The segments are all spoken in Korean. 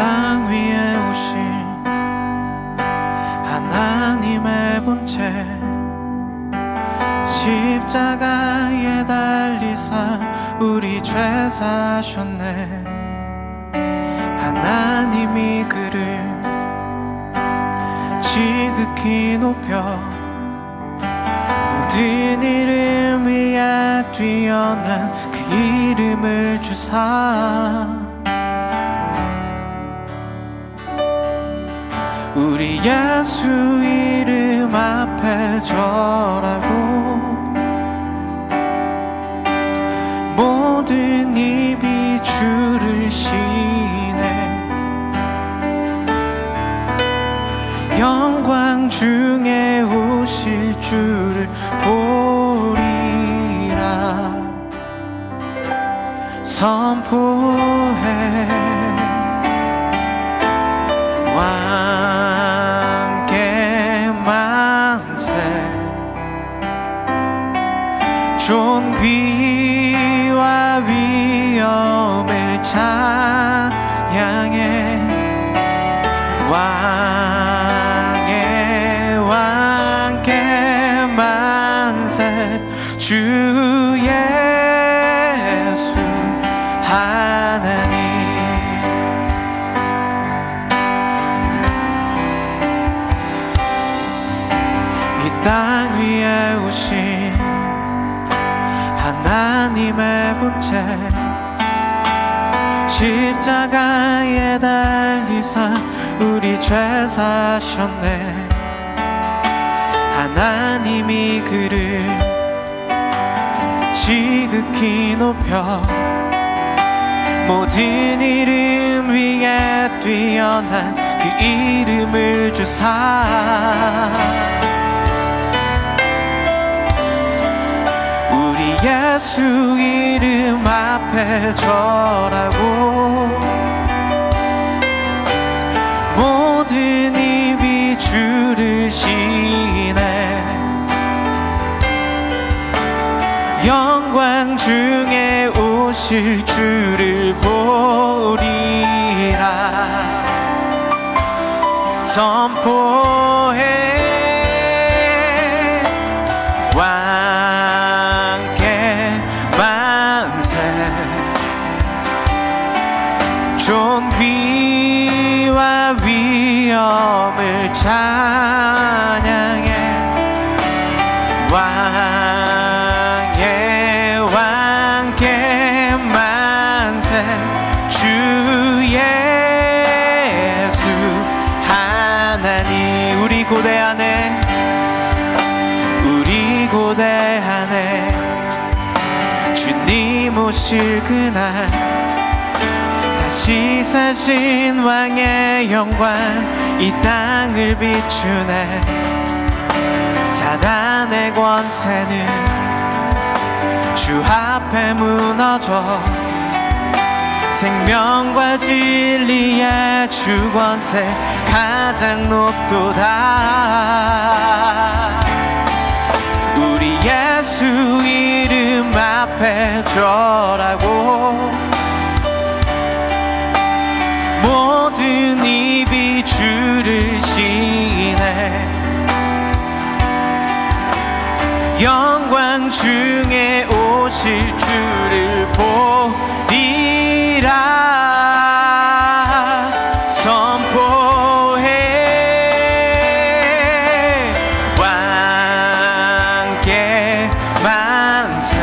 땅 위에 오신 하나님의 본체, 십자가에 달리사 우리 죄 사셨네. 하나님이 그를 지극히 높여 모든 이름 위에 뛰어난 그 이름을 주사 우리 예수 이름 앞에 절하고 모든 입이 주를 시네. 영광 중에 오실 주를 보리라 선포해. 왕께 만세 존귀와 위엄을 찬양해. 왕께 만세 주 예수 하나님. 땅 위에 오신 하나님의 본체, 십자가에 달리사 우리 죄 사셨네. 하나님이 그를 지극히 높여 모든 이름 위에 뛰어난 그 이름을 주사 우리 예수 이름 앞에 절하고 모든 입이 주를 시네. 영광 중에 오실 주를 보리라 선포해. 존귀와 위엄을 찬양해. 왕께 만세 주 예수 하나님. 우리 고대 안에 주님 오실 그날 다시 사신 왕의 영광 이 땅을 비추네. 사단의 권세는 주 앞에 무너져 생명과 진리의 주 권세 가장 높도다. 우리 예수 이름 앞에 절하고 모든 입이 주를 시네. 영광 중에 오실 주를 보리라 선포해. 왕께 만세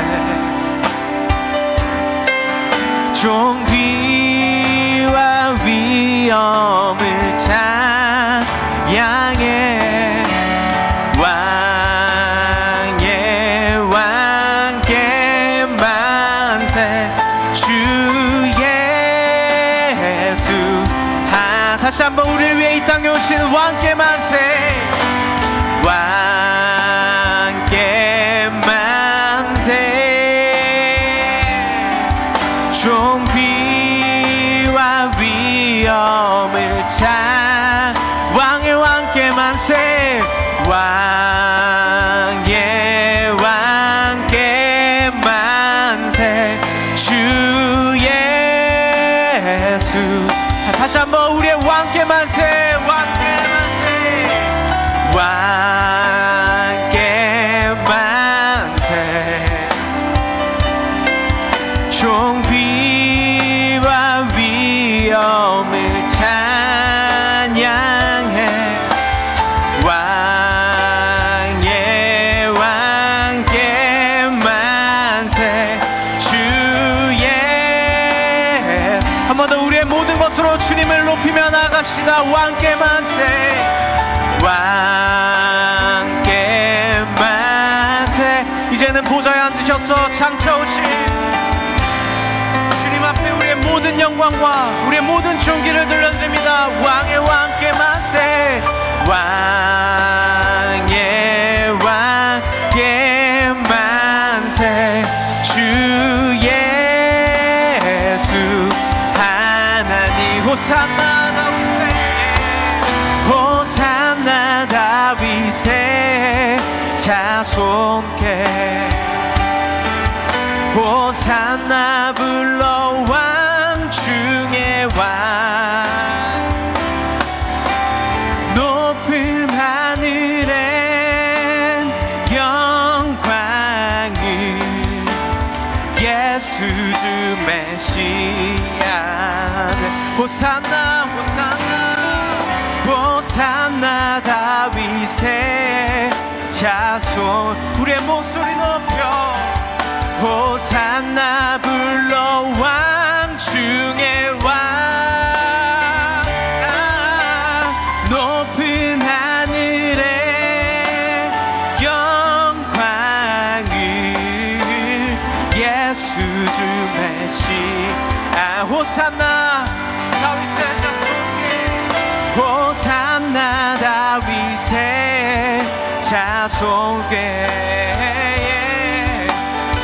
존귀와 위엄을 찬양해. 왕께 만세 주 예수 다시 한번 우리를 위해 이 땅에 오신 왕께 만세. 왕께 만세 존귀와 위엄을 찬 왕께 만세. 왕께 만세 주 예수 다시 한번 우리의 왕께 만세, 왕께 만세, 왕께 만세. 종비와 위엄을 찬양해. 왕께 만세. 주의 한 번 더 우리의 모든 것으로 주님을 높이며 나갑시다. 왕께 만세, 왕께 만세. 이제는 보좌에 앉으셔서 장차 오실 주님 앞에 우리의 모든 영광과 우리의 모든 존귀를 들려드립니다. 왕의 왕께 만세, 왕의 왕께 만세. 주 예수 하나님. 호산나 다윗의, 호산나 다윗의 자손께. 호산나 불러 왕 중의 왕. 높은 하늘엔 영광을 예수 주 메시아. 호산나 호산나 호산나 다윗의 자손. 우리의 목소리 높여 호산나 불러 왕 중의 왕. 높은 하늘에 영광을 예수 주 메시아. 호산나 다윗의 자손께. 호산나 다윗의 자손께.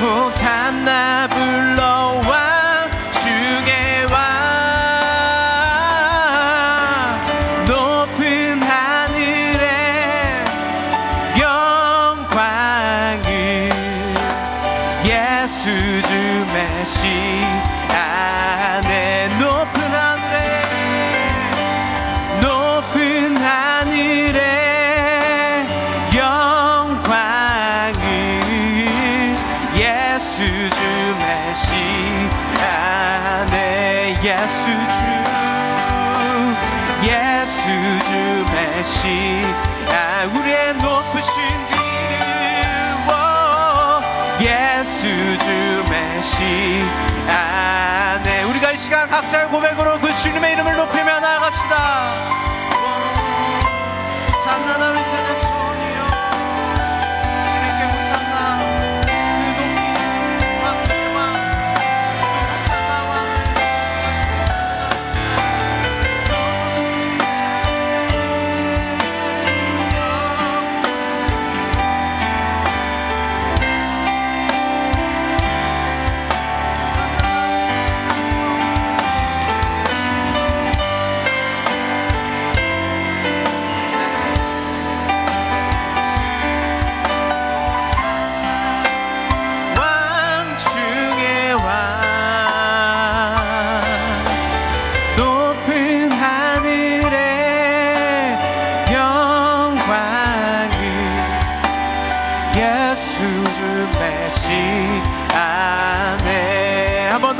호산나 불러 왕 중의 왕. 높은 하늘에 영광을 예수 주 메시아. 내 높은 하늘에, 높은 하늘에 영광을 예수 주 메시아. 내 예수 주 메시아. 우리의 높으신 그 이름 예수 주 메시아. 네, 우리가 이 시간 각자의 고백으로 그 주님의 이름을 높이며 나아갑시다. 산나 다윗의 자손이여 주님께 호산나. 그 높이 왕의 왕 호산나 왕을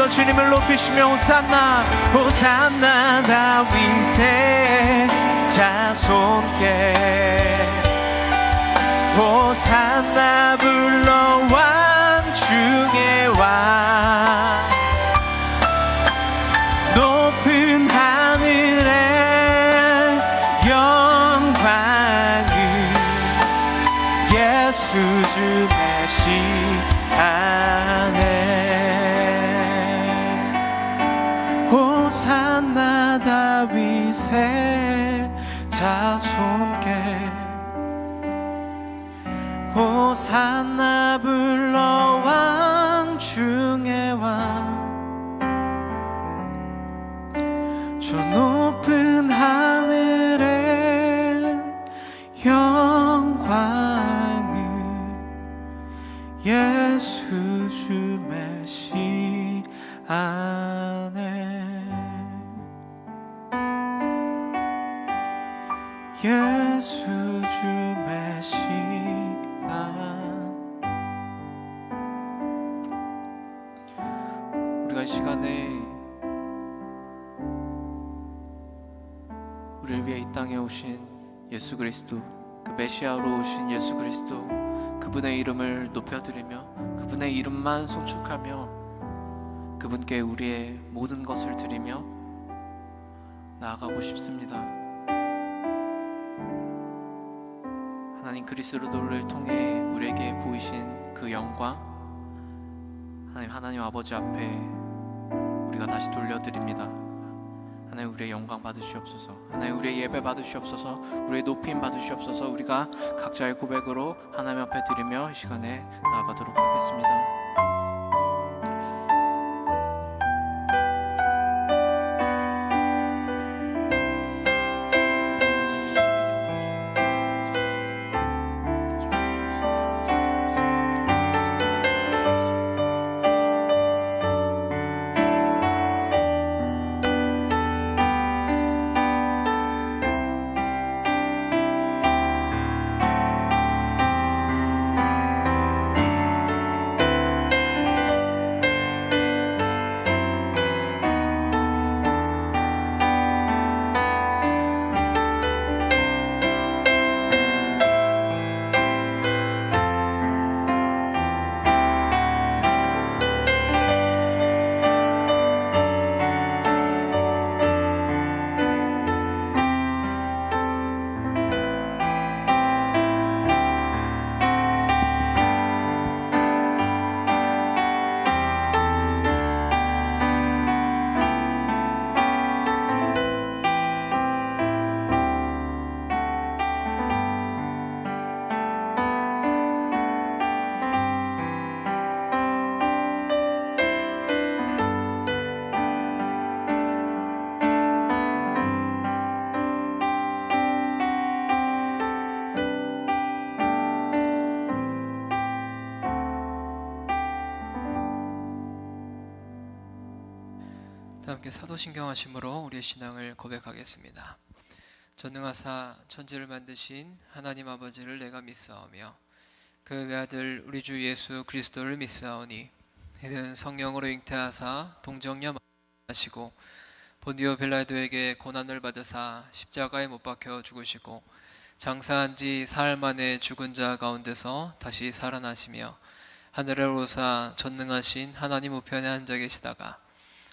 주님을 높이시며 호산나 호산나 다윗의 자손께. 호산나 불러 왕 중의 왕. 높은 하늘에 영광을 예수 주 메시아네. 호산나 다윗의 자손께. 호산나 불러 왕 중의 왕. 저 높은 하늘엔 영광을 예수 주 메시아네. 예수 주 메시아. 우리가 이 시간에 우리를 위해 이 땅에 오신 예수 그리스도, 그 메시아로 오신 예수 그리스도, 그분의 이름을 높여드리며 그분의 이름만 송축하며 그분께 우리의 모든 것을 드리며 나아가고 싶습니다. 하나님 그리스도를 통해 우리에게 보이신 그 영광, 하나님 아버지 앞에 우리가 다시 돌려드립니다. 하나님 우리의 영광 받으시옵소서. 하나님 우리의 예배 받으시옵소서. 우리의 높임 받으시옵소서. 우리가 각자의 고백으로 하나님 앞에 드리며 이 시간에 나아가도록 하겠습니다. 함께 사도신경 하심으로 우리의 신앙을 고백하겠습니다. 전능하사 천지를 만드신 하나님 아버지를 내가 믿사오며 그 외아들 우리 주 예수 그리스도를 믿사오니 이는 성령으로 잉태하사 동정녀 하시고 본디오 빌라도에게 고난을 받으사 십자가에 못 박혀 죽으시고 장사한 지 사흘 만에 죽은 자 가운데서 다시 살아나시며 하늘에 오르사 전능하신 하나님 우편에 앉아 계시다가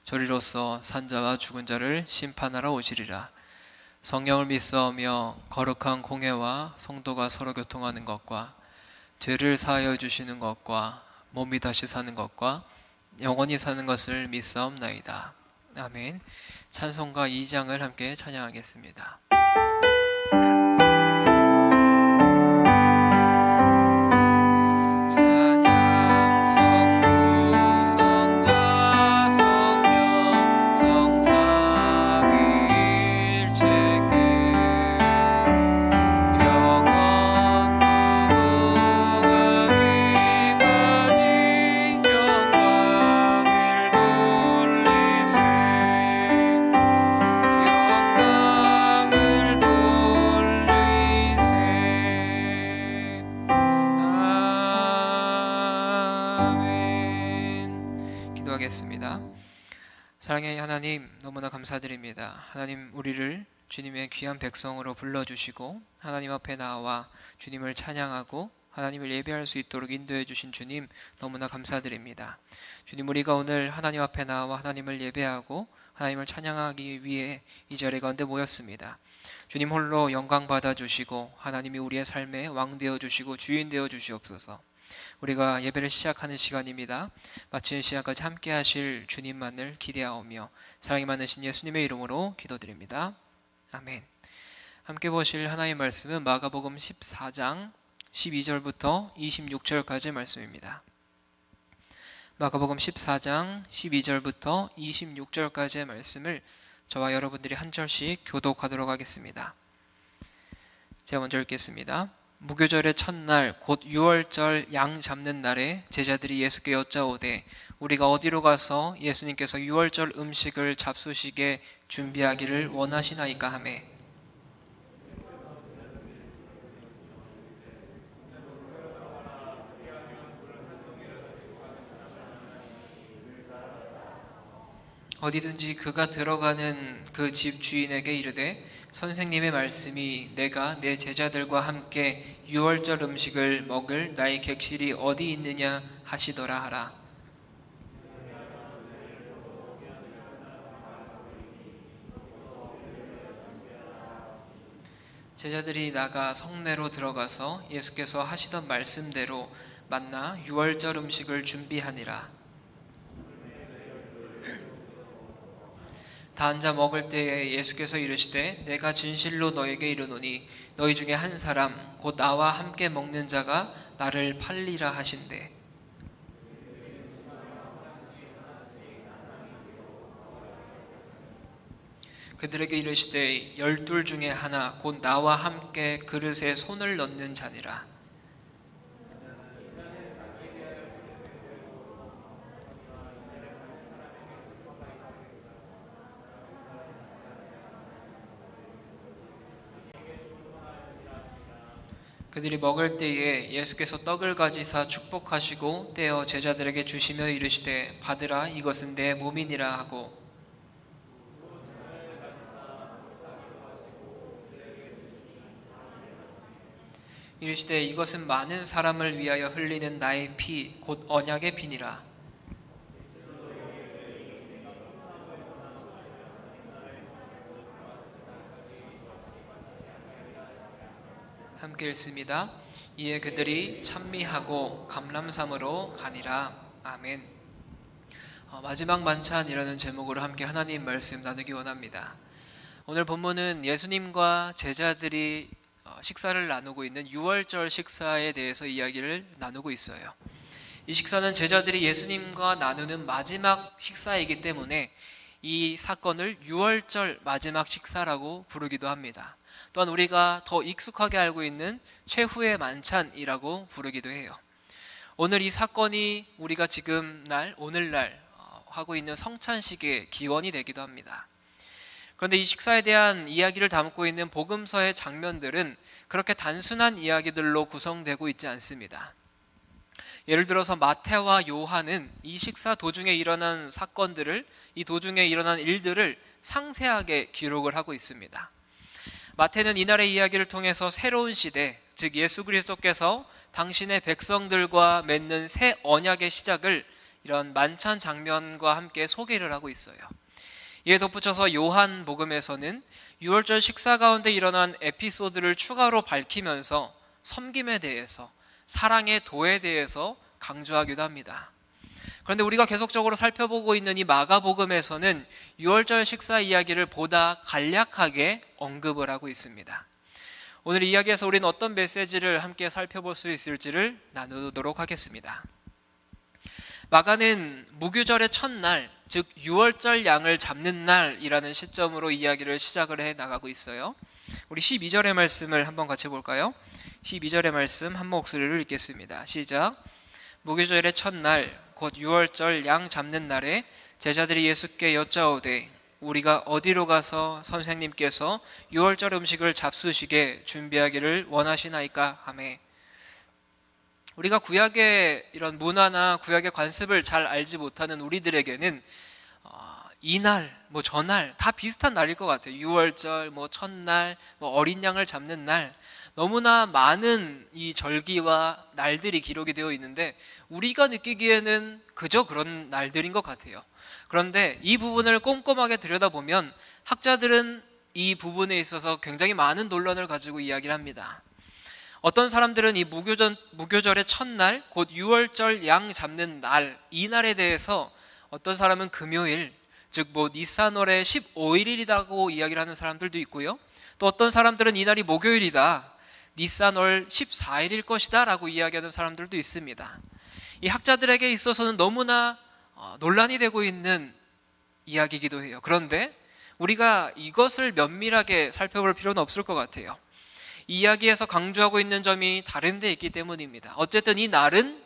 저리로서 산자와 죽은 자를 심판하러 오시리라. 성령을 믿사오며 거룩한 공회와 성도가 서로 교통하는 것과 죄를 사하여 주시는 것과 몸이 다시 사는 것과 영원히 사는 것을 믿사옵나이다. 아멘. 찬송가 2장을 함께 찬양하겠습니다. 사랑의 하나님, 너무나 감사드립니다. 하나님, 우리를 주님의 귀한 백성으로 불러주시고 하나님 앞에 나와 주님을 찬양하고 하나님을 예배할 수 있도록 인도해 주신 주님, 너무나 감사드립니다. 주님, 우리가 오늘 하나님 앞에 나와 하나님을 예배하고 하나님을 찬양하기 위해 이 자리 가운데 모였습니다. 주님 홀로 영광 받아주시고 하나님이 우리의 삶의 왕 되어주시고 주인 되어주시옵소서. 우리가 예배를 시작하는 시간입니다. 마치는 시간까지 함께 하실 주님만을 기대하오며 사랑이 많으신 예수님의 이름으로 기도드립니다. 아멘. 함께 보실 하나님의 말씀은 마가복음 14장 12절부터 26절까지의 말씀입니다. 마가복음 14장 12절부터 26절까지의 말씀을 저와 여러분들이 한 절씩 교독하도록 하겠습니다. 제가 먼저 읽겠습니다. 무교절의 첫날 곧 유월절 양 잡는 날에 제자들이 예수께 여짜오되 우리가 어디로 가서 예수님께서 유월절 음식을 잡수시게 준비하기를 원하시나이까 하매 어디든지 그가 들어가는 그 집 주인에게 이르되 선생님의 말씀이 내가 내 제자들과 함께 유월절 음식을 먹을 나의 객실이 어디 있느냐 하시더라 하라. 제자들이 나가 성내로 들어가서 예수께서 하시던 말씀대로 만나 유월절 음식을 준비하니라. 다 앉아 먹을 때에 예수께서 이르시되 내가 진실로 너에게 이르노니 너희 중에 한 사람 곧 나와 함께 먹는 자가 나를 팔리라 하신대. 그들에게 이르시되 12 중에 하나 곧 나와 함께 그릇에 손을 넣는 자니라. 그들이 먹을 때에 예수께서 떡을 가지사 축복하시고 떼어 제자들에게 주시며 이르시되 받으라 이것은 내 몸이니라 하고 이르시되 이것은 많은 사람을 위하여 흘리는 나의 피 곧 언약의 피니라. 함께 읽습니다. 이에 그들이 찬미하고 감람산으로 가니라. 아멘. 마지막 만찬이라는 제목으로 함께 하나님 말씀 나누기 원합니다. 오늘 본문은 예수님과 제자들이 식사를 나누고 있는 유월절 식사에 대해서 이야기를 나누고 있어요. 이 식사는 제자들이 예수님과 나누는 마지막 식사이기 때문에 이 사건을 유월절 마지막 식사라고 부르기도 합니다. 또한 우리가 더 익숙하게 알고 있는 최후의 만찬이라고 부르기도 해요. 오늘 이 사건이 우리가 지금 오늘날 하고 있는 성찬식의 기원이 되기도 합니다. 그런데 이 식사에 대한 이야기를 담고 있는 복음서의 장면들은 그렇게 단순한 이야기들로 구성되고 있지 않습니다. 예를 들어서 마태와 요한은 이 식사 도중에 일어난 사건들을, 이 도중에 일어난 일들을 상세하게 기록을 하고 있습니다. 마태는 이날의 이야기를 통해서 새로운 시대, 즉 예수 그리스도께서 당신의 백성들과 맺는 새 언약의 시작을 이런 만찬 장면과 함께 소개를 하고 있어요. 이에 덧붙여서 요한복음에서는 유월절 식사 가운데 일어난 에피소드를 추가로 밝히면서 섬김에 대해서, 사랑의 도에 대해서 강조하기도 합니다. 그런데 우리가 계속적으로 살펴보고 있는 이 마가복음에서는 유월절 식사 이야기를 보다 간략하게 언급을 하고 있습니다. 오늘 이야기에서 우리는 어떤 메시지를 함께 살펴볼 수 있을지를 나누도록 하겠습니다. 마가는 무교절의 첫날, 즉 유월절 양을 잡는 날이라는 시점으로 이야기를 시작을 해 나가고 있어요. 우리 12절의 말씀을 한번 같이 볼까요? 12절의 말씀 한 목소리로 읽겠습니다. 시작. 무교절의 첫날 곧 유월절 양 잡는 날에 제자들이 예수께 여짜오되 우리가 어디로 가서 선생님께서 유월절 음식을 잡수시게 준비하기를 원하시나이까 하매. 우리가 구약의 이런 문화나 구약의 관습을 잘 알지 못하는 우리들에게는 이날, 전날 다 비슷한 날일 것 같아요. 유월절, 첫날, 어린 양을 잡는 날, 너무나 많은 이 절기와 날들이 기록이 되어 있는데 우리가 느끼기에는 그저 그런 날들인 것 같아요. 그런데 이 부분을 꼼꼼하게 들여다보면 학자들은 이 부분에 있어서 굉장히 많은 논란을 가지고 이야기를 합니다. 어떤 사람들은 이 무교절의 첫날, 곧 유월절 양 잡는 날, 이 날에 대해서 어떤 사람은 금요일, 즉 니산월의 15일이라고 이야기를 하는 사람들도 있고요. 또 어떤 사람들은 이 날이 목요일이다, 니산월 14일일 것이다 라고 이야기하는 사람들도 있습니다. 이 학자들에게 있어서는 너무나 논란이 되고 있는 이야기이기도 해요. 그런데 우리가 이것을 면밀하게 살펴볼 필요는 없을 것 같아요. 이 이야기에서 강조하고 있는 점이 다른 데 있기 때문입니다. 어쨌든 이 날은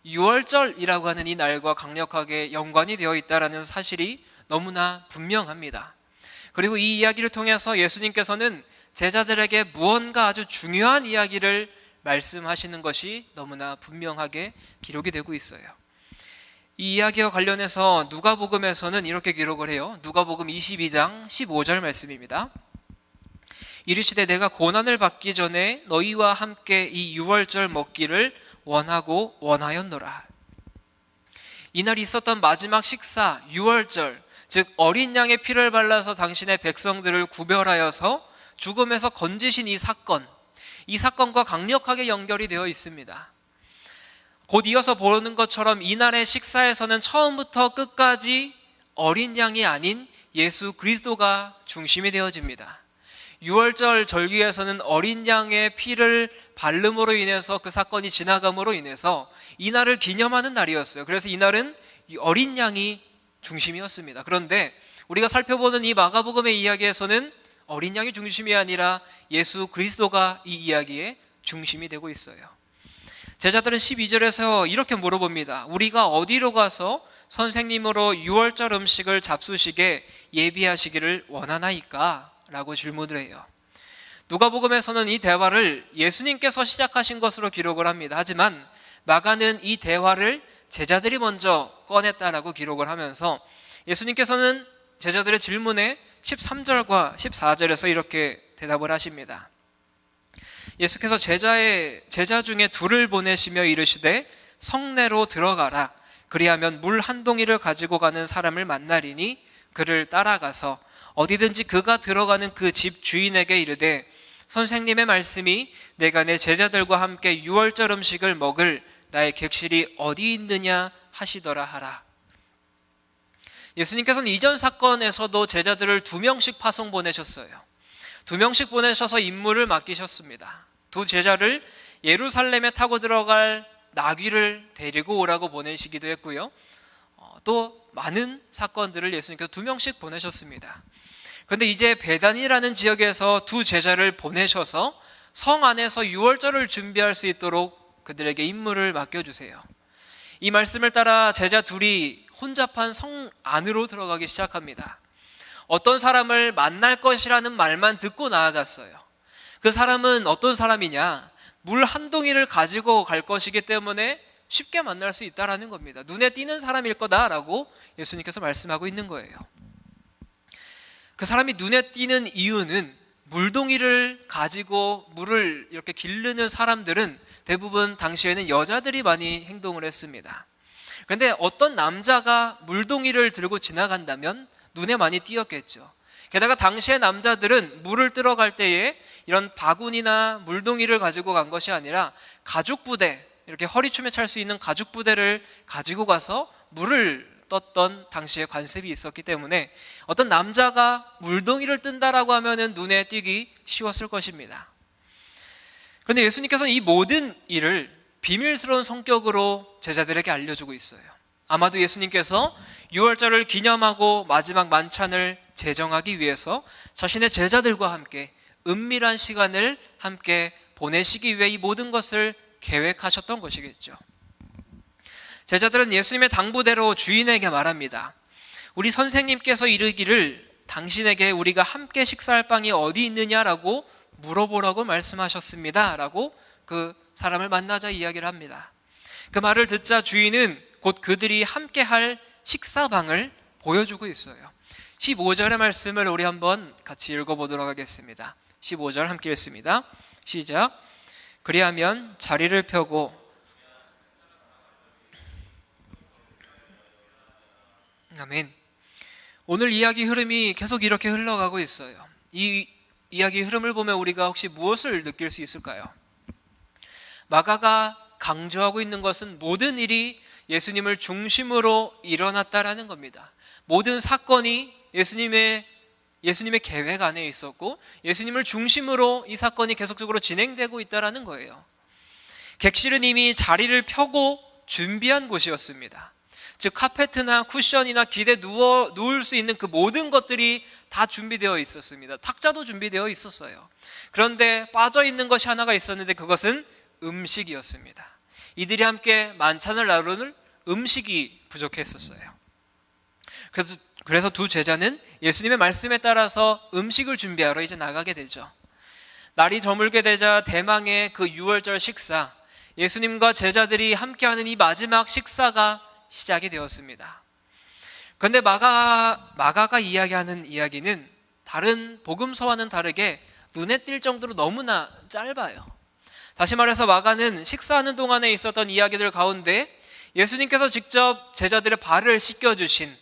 유월절이라고 하는 이 날과 강력하게 연관이 되어 있다는 사실이 너무나 분명합니다. 그리고 이 이야기를 통해서 예수님께서는 제자들에게 무언가 아주 중요한 이야기를 말씀하시는 것이 너무나 분명하게 기록이 되고 있어요. 이 이야기와 관련해서 누가복음에서는 이렇게 기록을 해요. 누가복음 22장 15절 말씀입니다. 이르시되 내가 고난을 받기 전에 너희와 함께 이 유월절 먹기를 원하고 원하였노라. 이날 있었던 마지막 식사 유월절, 즉 어린 양의 피를 발라서 당신의 백성들을 구별하여서 죽음에서 건지신 이 사건과 강력하게 연결이 되어 있습니다. 곧 이어서 보는 것처럼 이날의 식사에서는 처음부터 끝까지 어린 양이 아닌 예수 그리스도가 중심이 되어집니다. 유월절 절기에서는 어린 양의 피를 바름으로 인해서 그 사건이 지나감으로 인해서 이날을 기념하는 날이었어요. 그래서 이날은 어린 양이 중심이었습니다. 그런데 우리가 살펴보는 이 마가복음의 이야기에서는 어린 양이 중심이 아니라 예수 그리스도가 이 이야기의 중심이 되고 있어요. 제자들은 12절에서 이렇게 물어봅니다. 우리가 어디로 가서 선생님으로 유월절 음식을 잡수시게 예비하시기를 원하나이까? 라고 질문을 해요. 누가복음에서는 이 대화를 예수님께서 시작하신 것으로 기록을 합니다. 하지만 마가는 이 대화를 제자들이 먼저 꺼냈다라고 기록을 하면서 예수님께서는 제자들의 질문에 13절과 14절에서 이렇게 대답을 하십니다. 예수께서 제자 중에 둘을 보내시며 이르시되 성내로 들어가라. 그리하면 물 한 동이를 가지고 가는 사람을 만나리니 그를 따라가서 어디든지 그가 들어가는 그 집 주인에게 이르되 선생님의 말씀이 내가 내 제자들과 함께 유월절 음식을 먹을 나의 객실이 어디 있느냐 하시더라 하라. 예수님께서는 이전 사건에서도 제자들을 2명씩 파송 보내셨어요. 2명씩 보내셔서 임무를 맡기셨습니다. 두 제자를 예루살렘에 타고 들어갈 나귀를 데리고 오라고 보내시기도 했고요. 또 많은 사건들을 예수님께서 2명씩 보내셨습니다. 그런데 이제 베단이라는 지역에서 두 제자를 보내셔서 성 안에서 유월절을 준비할 수 있도록 그들에게 임무를 맡겨주세요. 이 말씀을 따라 제자 둘이 혼잡한 성 안으로 들어가기 시작합니다. 어떤 사람을 만날 것이라는 말만 듣고 나아갔어요. 그 사람은 어떤 사람이냐? 물 한 동이를 가지고 갈 것이기 때문에 쉽게 만날 수 있다라는 겁니다. 눈에 띄는 사람일 거다라고 예수님께서 말씀하고 있는 거예요. 그 사람이 눈에 띄는 이유는 물동이를 가지고 물을 이렇게 기르는 사람들은 대부분 당시에는 여자들이 많이 행동을 했습니다. 그런데 어떤 남자가 물동이를 들고 지나간다면 눈에 많이 띄었겠죠. 게다가 당시의 남자들은 물을 뜨러 갈 때에 이런 바구니나 물동이를 가지고 간 것이 아니라 가죽부대, 이렇게 허리춤에 찰 수 있는 가죽부대를 가지고 가서 물을 떴던 당시의 관습이 있었기 때문에 어떤 남자가 물동이를 뜬다라고 하면은 눈에 띄기 쉬웠을 것입니다. 그런데 예수님께서는 이 모든 일을 비밀스러운 성격으로 제자들에게 알려주고 있어요. 아마도 예수님께서 유월절을 기념하고 마지막 만찬을 제정하기 위해서 자신의 제자들과 함께 은밀한 시간을 함께 보내시기 위해 이 모든 것을 계획하셨던 것이겠죠. 제자들은 예수님의 당부대로 주인에게 말합니다. 우리 선생님께서 이르기를 당신에게 우리가 함께 식사할 빵이 어디 있느냐라고 물어보라고 말씀하셨습니다 라고 그 사람을 만나자 이야기를 합니다. 그 말을 듣자 주인은 곧 그들이 함께 할 식사방을 보여주고 있어요. 15절의 말씀을 우리 한번 같이 읽어보도록 하겠습니다. 15절 함께 읽습니다. 시작. 그리하면 자리를 펴고 아멘. 오늘 이야기 흐름이 계속 이렇게 흘러가고 있어요. 이 이야기 흐름을 보면 우리가 혹시 무엇을 느낄 수 있을까요? 마가가 강조하고 있는 것은 모든 일이 예수님을 중심으로 일어났다라는 겁니다. 모든 사건이 예수님의 계획 안에 있었고 예수님을 중심으로 이 사건이 계속적으로 진행되고 있다라는 거예요. 객실은 이미 자리를 펴고 준비한 곳이었습니다. 즉 카페트나 쿠션이나 기대 누울 수 있는 그 모든 것들이 다 준비되어 있었습니다. 탁자도 준비되어 있었어요. 그런데 빠져있는 것이 하나가 있었는데 그것은 음식이었습니다. 이들이 함께 만찬을 나누는 음식이 부족했었어요. 그래서 두 제자는 예수님의 말씀에 따라서 음식을 준비하러 이제 나가게 되죠. 날이 저물게 되자 대망의 그 유월절 식사, 예수님과 제자들이 함께하는 이 마지막 식사가 시작이 되었습니다. 그런데 마가가 이야기하는 이야기는 다른 복음서와는 다르게 눈에 띌 정도로 너무나 짧아요. 다시 말해서 마가는 식사하는 동안에 있었던 이야기들 가운데 예수님께서 직접 제자들의 발을 씻겨주신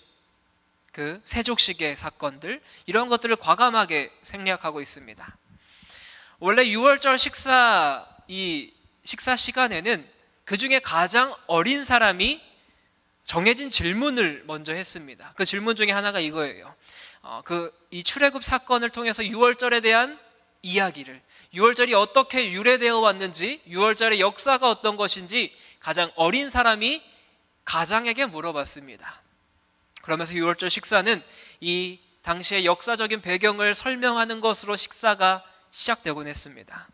그 세족식의 사건들, 이런 것들을 과감하게 생략하고 있습니다. 원래 6월절 식사 시간에는 그 중에 가장 어린 사람이 정해진 질문을 먼저 했습니다. 그 질문 중에 하나가 이거예요. 이 출애굽 사건을 통해서 6월절에 대한 이야기를, 6월절이 어떻게 유래되어 왔는지, 6월절의 역사가 어떤 것인지 가장 어린 사람이 가장에게 물어봤습니다. 그러면서 6월절 식사는 이 당시의 역사적인 배경을 설명하는 것으로 식사가 시작되곤 했습니다.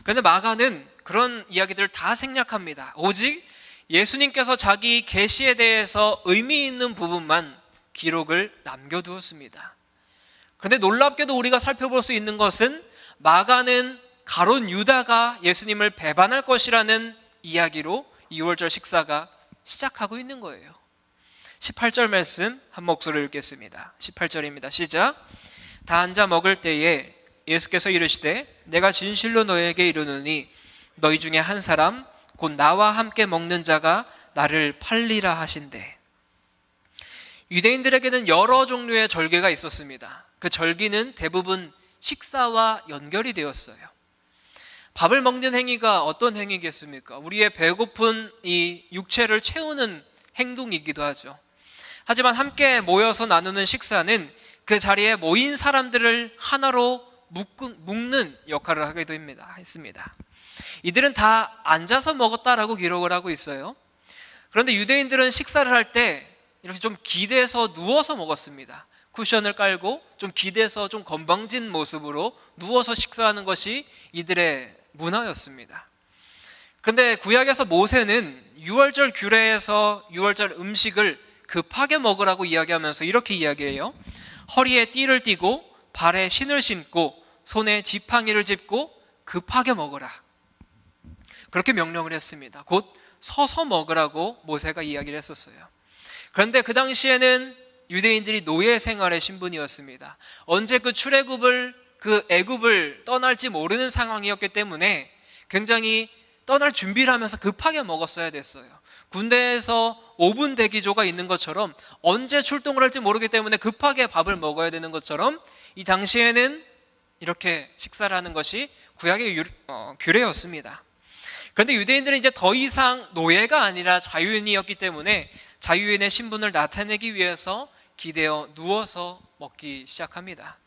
그런데 마가는 그런 이야기들을 다 생략합니다. 오직 예수님께서 자기 계시에 대해서 의미 있는 부분만 기록을 남겨두었습니다. 그런데 놀랍게도 우리가 살펴볼 수 있는 것은 마가는 가룟 유다가 예수님을 배반할 것이라는 이야기로 6월절 식사가 시작하고 있는 거예요. 18절 말씀 한 목소리로 읽겠습니다. 18절입니다. 시작. 다 앉아 먹을 때에 예수께서 이르시되 내가 진실로 너에게 이르노니 너희 중에 한 사람 곧 나와 함께 먹는 자가 나를 팔리라 하신대. 유대인들에게는 여러 종류의 절기가 있었습니다. 그 절기는 대부분 식사와 연결이 되었어요. 밥을 먹는 행위가 어떤 행위겠습니까? 우리의 배고픈 이 육체를 채우는 행동이기도 하죠. 하지만 함께 모여서 나누는 식사는 그 자리에 모인 사람들을 하나로 묶는 역할을 하기도 했습니다. 이들은 다 앉아서 먹었다라고 기록을 하고 있어요. 그런데 유대인들은 식사를 할 때 이렇게 좀 기대서 누워서 먹었습니다. 쿠션을 깔고 좀 기대서 좀 건방진 모습으로 누워서 식사하는 것이 이들의 문화였습니다. 그런데 구약에서 모세는 6월절 규례에서 6월절 음식을 급하게 먹으라고 이야기하면서 이렇게 이야기해요. 허리에 띠를 띠고 발에 신을 신고 손에 지팡이를 짚고 급하게 먹으라. 그렇게 명령을 했습니다. 곧 서서 먹으라고 모세가 이야기를 했었어요. 그런데 그 당시에는 유대인들이 노예 생활의 신분이었습니다. 언제 그 애굽을 떠날지 모르는 상황이었기 때문에 굉장히 떠날 준비를 하면서 급하게 먹었어야 됐어요. 군대에서 5분 대기조가 있는 것처럼 언제 출동을 할지 모르기 때문에 급하게 밥을 먹어야 되는 것처럼 이 당시에는 이렇게 식사를 하는 것이 구약의 규례였습니다. 그런데 유대인들은 이제 더 이상 노예가 아니라 자유인이었기 때문에 자유인의 신분을 나타내기 위해서 기대어 누워서 먹기 시작합니다.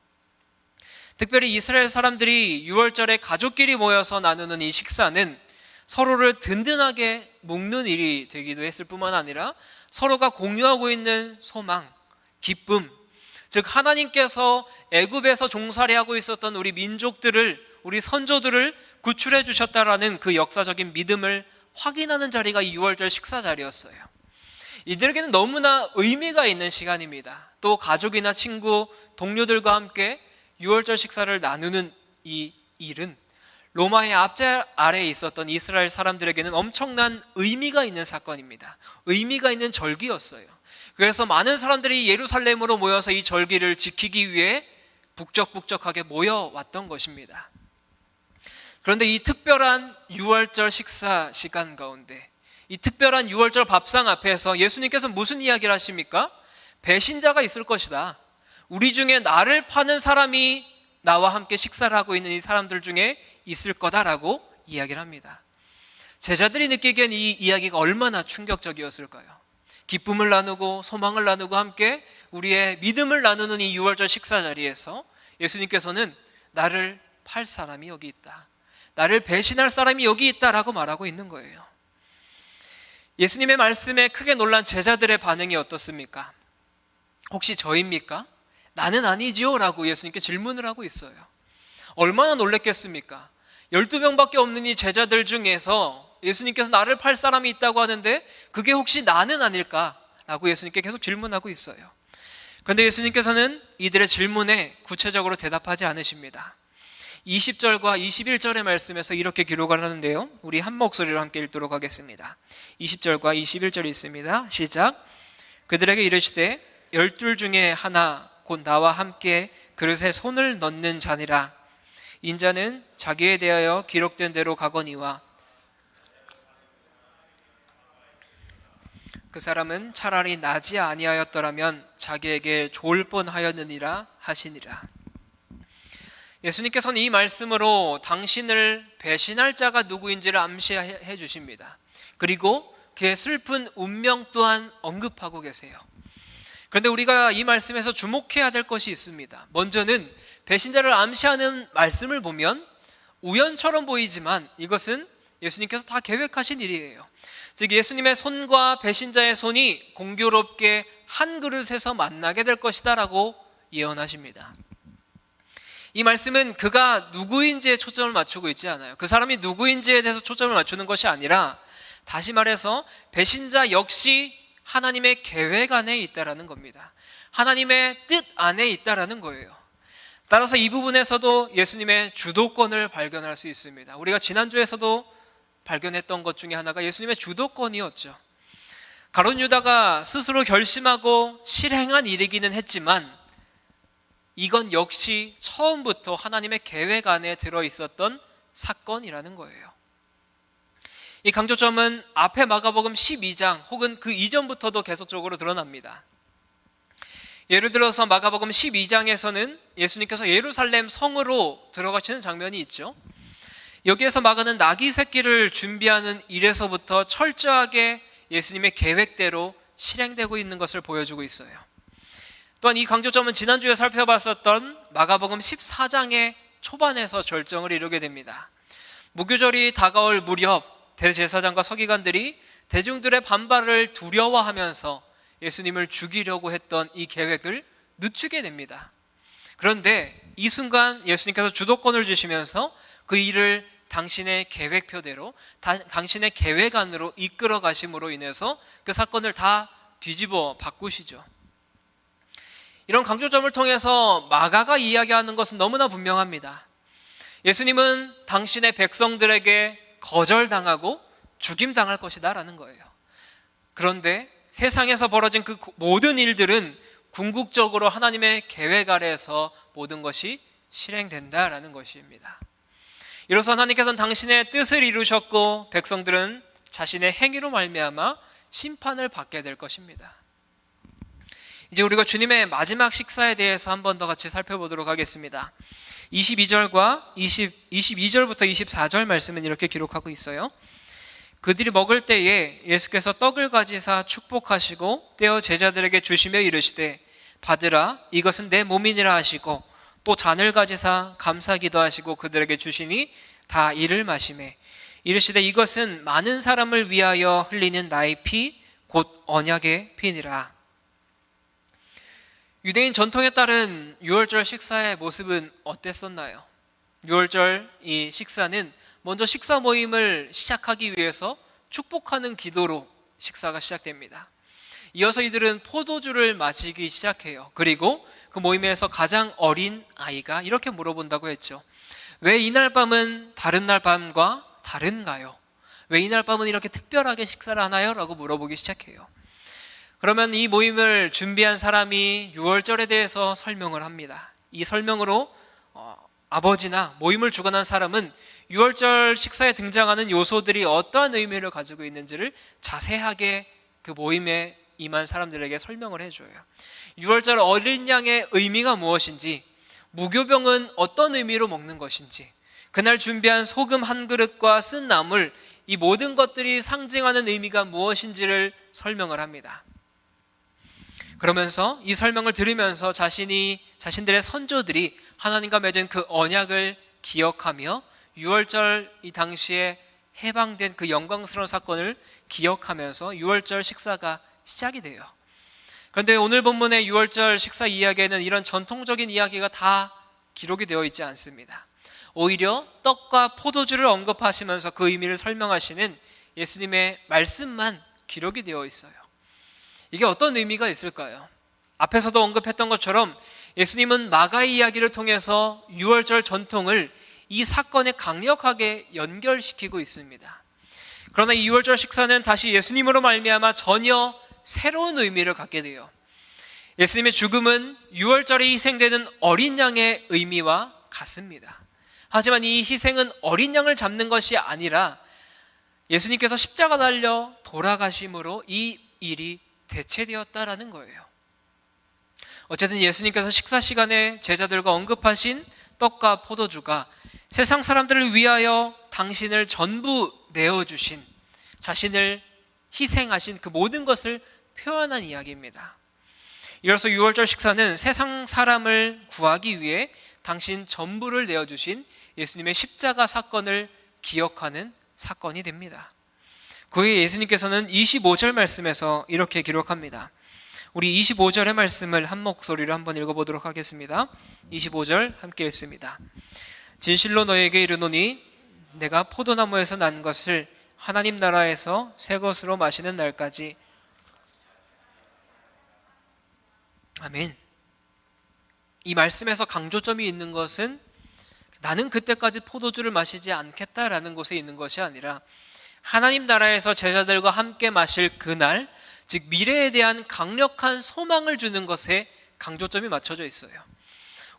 특별히 이스라엘 사람들이 6월절에 가족끼리 모여서 나누는 이 식사는 서로를 든든하게 묶는 일이 되기도 했을 뿐만 아니라 서로가 공유하고 있는 소망, 기쁨, 즉 하나님께서 애굽에서 종살이하고 있었던 우리 민족들을, 우리 선조들을 구출해 주셨다라는 그 역사적인 믿음을 확인하는 자리가 이 6월절 식사 자리였어요. 이들에게는 너무나 의미가 있는 시간입니다. 또 가족이나 친구, 동료들과 함께 6월절 식사를 나누는 이 일은 로마의 압제 아래에 있었던 이스라엘 사람들에게는 엄청난 의미가 있는 사건입니다. 의미가 있는 절기였어요. 그래서 많은 사람들이 예루살렘으로 모여서 이 절기를 지키기 위해 북적북적하게 모여왔던 것입니다. 그런데 이 특별한 6월절 식사 시간 가운데, 이 특별한 6월절 밥상 앞에서 예수님께서 무슨 이야기를 하십니까? 배신자가 있을 것이다. 우리 중에 나를 파는 사람이 나와 함께 식사를 하고 있는 이 사람들 중에 있을 거다라고 이야기를 합니다. 제자들이 느끼기엔 이 이야기가 얼마나 충격적이었을까요? 기쁨을 나누고 소망을 나누고 함께 우리의 믿음을 나누는 이 6월절 식사 자리에서 예수님께서는 나를 팔 사람이 여기 있다, 나를 배신할 사람이 여기 있다라고 말하고 있는 거예요. 예수님의 말씀에 크게 놀란 제자들의 반응이 어떻습니까? 혹시 저입니까? 나는 아니지요? 라고 예수님께 질문을 하고 있어요. 얼마나 놀랬겠습니까? 12명밖에 없는 이 제자들 중에서 예수님께서 나를 팔 사람이 있다고 하는데 그게 혹시 나는 아닐까? 라고 예수님께 계속 질문하고 있어요. 그런데 예수님께서는 이들의 질문에 구체적으로 대답하지 않으십니다. 20절과 21절의 말씀에서 이렇게 기록을 하는데요, 우리 한 목소리로 함께 읽도록 하겠습니다. 20절과 21절이 있습니다. 시작. 그들에게 이르시되 열둘 중에 하나 곧 나와 함께 그릇에 손을 넣는 자니라. 인자는 자기에 대하여 기록된 대로 가거니와 그 사람은 차라리 나지 아니하였더라면 자기에게 좋을 뻔하였느니라 하시니라. 예수님께서는 이 말씀으로 당신을 배신할 자가 누구인지를 암시해 주십니다. 그리고 그의 슬픈 운명 또한 언급하고 계세요. 그런데 우리가 이 말씀에서 주목해야 될 것이 있습니다. 먼저는 배신자를 암시하는 말씀을 보면 우연처럼 보이지만 이것은 예수님께서 다 계획하신 일이에요. 즉 예수님의 손과 배신자의 손이 공교롭게 한 그릇에서 만나게 될 것이다 라고 예언하십니다. 이 말씀은 그가 누구인지에 초점을 맞추고 있지 않아요. 그 사람이 누구인지에 대해서 초점을 맞추는 것이 아니라, 다시 말해서 배신자 역시 하나님의 계획 안에 있다라는 겁니다. 하나님의 뜻 안에 있다라는 거예요. 따라서 이 부분에서도 예수님의 주도권을 발견할 수 있습니다. 우리가 지난주에서도 발견했던 것 중에 하나가 예수님의 주도권이었죠. 가룟 유다가 스스로 결심하고 실행한 일이기는 했지만 이건 역시 처음부터 하나님의 계획 안에 들어있었던 사건이라는 거예요. 이 강조점은 앞에 마가복음 12장 혹은 그 이전부터도 계속적으로 드러납니다. 예를 들어서 마가복음 12장에서는 예수님께서 예루살렘 성으로 들어가시는 장면이 있죠. 여기에서 마가는 나귀 새끼를 준비하는 일에서부터 철저하게 예수님의 계획대로 실행되고 있는 것을 보여주고 있어요. 또한 이 강조점은 지난주에 살펴봤었던 마가복음 14장의 초반에서 절정을 이루게 됩니다. 무교절이 다가올 무렵 대제사장과 서기관들이 대중들의 반발을 두려워하면서 예수님을 죽이려고 했던 이 계획을 늦추게 됩니다. 그런데 이 순간 예수님께서 주도권을 주시면서 그 일을 당신의 계획표대로 당신의 계획 안으로 이끌어 가심으로 인해서 그 사건을 다 뒤집어 바꾸시죠. 이런 강조점을 통해서 마가가 이야기하는 것은 너무나 분명합니다. 예수님은 당신의 백성들에게 거절당하고 죽임당할 것이다 라는 거예요. 그런데 세상에서 벌어진 그 모든 일들은 궁극적으로 하나님의 계획 아래에서 모든 것이 실행된다라는 것입니다. 이로써 하나님께서는 당신의 뜻을 이루셨고 백성들은 자신의 행위로 말미암아 심판을 받게 될 것입니다. 이제 우리가 주님의 마지막 식사에 대해서 한 번 더 같이 살펴보도록 하겠습니다. 22절과 22절부터 24절 말씀은 이렇게 기록하고 있어요. 그들이 먹을 때에 예수께서 떡을 가지사 축복하시고 떼어 제자들에게 주시며 이르시되 받으라 이것은 내 몸이니라 하시고 또 잔을 가지사 감사기도 하시고 그들에게 주시니 다 이를 마시매 이르시되 이것은 많은 사람을 위하여 흘리는 나의 피 곧 언약의 피니라. 유대인 전통에 따른 유월절 식사의 모습은 어땠었나요? 유월절 이 식사는 먼저 식사 모임을 시작하기 위해서 축복하는 기도로 식사가 시작됩니다. 이어서 이들은 포도주를 마시기 시작해요. 그리고 그 모임에서 가장 어린 아이가 이렇게 물어본다고 했죠. 왜 이날 밤은 다른 날 밤과 다른가요? 왜 이날 밤은 이렇게 특별하게 식사를 하나요? 라고 물어보기 시작해요. 그러면 이 모임을 준비한 사람이 유월절에 대해서 설명을 합니다. 이 설명으로 아버지나 모임을 주관한 사람은 유월절 식사에 등장하는 요소들이 어떠한 의미를 가지고 있는지를 자세하게 그 모임에 임한 사람들에게 설명을 해줘요. 유월절 어린 양의 의미가 무엇인지, 무교병은 어떤 의미로 먹는 것인지, 그날 준비한 소금 한 그릇과 쓴 나물, 이 모든 것들이 상징하는 의미가 무엇인지를 설명을 합니다. 그러면서 이 설명을 들으면서 자신들의 선조들이 하나님과 맺은 그 언약을 기억하며 유월절 이 당시에 해방된 그 영광스러운 사건을 기억하면서 유월절 식사가 시작이 돼요. 그런데 오늘 본문의 유월절 식사 이야기에는 이런 전통적인 이야기가 다 기록이 되어 있지 않습니다. 오히려 떡과 포도주를 언급하시면서 그 의미를 설명하시는 예수님의 말씀만 기록이 되어 있어요. 이게 어떤 의미가 있을까요? 앞에서도 언급했던 것처럼 예수님은 마가의 이야기를 통해서 유월절 전통을 이 사건에 강력하게 연결시키고 있습니다. 그러나 이 유월절 식사는 다시 예수님으로 말미암아 전혀 새로운 의미를 갖게 돼요. 예수님의 죽음은 유월절에 희생되는 어린 양의 의미와 같습니다. 하지만 이 희생은 어린 양을 잡는 것이 아니라 예수님께서 십자가 달려 돌아가심으로 이 일이 대체되었다라는 거예요. 어쨌든 예수님께서 식사 시간에 제자들과 언급하신 떡과 포도주가 세상 사람들을 위하여 당신을 전부 내어주신, 자신을 희생하신 그 모든 것을 표현한 이야기입니다. 이로써 유월절 식사는 세상 사람을 구하기 위해 당신 전부를 내어주신 예수님의 십자가 사건을 기억하는 사건이 됩니다. 그 후에 예수님께서는 25절 말씀에서 이렇게 기록합니다. 우리 25절의 말씀을 한 목소리로 한번 읽어보도록 하겠습니다. 25절 함께 읽습니다. 진실로 너에게 이르노니 내가 포도나무에서 난 것을 하나님 나라에서 새 것으로 마시는 날까지. 아멘. 이 말씀에서 강조점이 있는 것은 나는 그때까지 포도주를 마시지 않겠다라는 곳에 있는 것이 아니라 하나님 나라에서 제자들과 함께 마실 그날, 즉 미래에 대한 강력한 소망을 주는 것에 강조점이 맞춰져 있어요.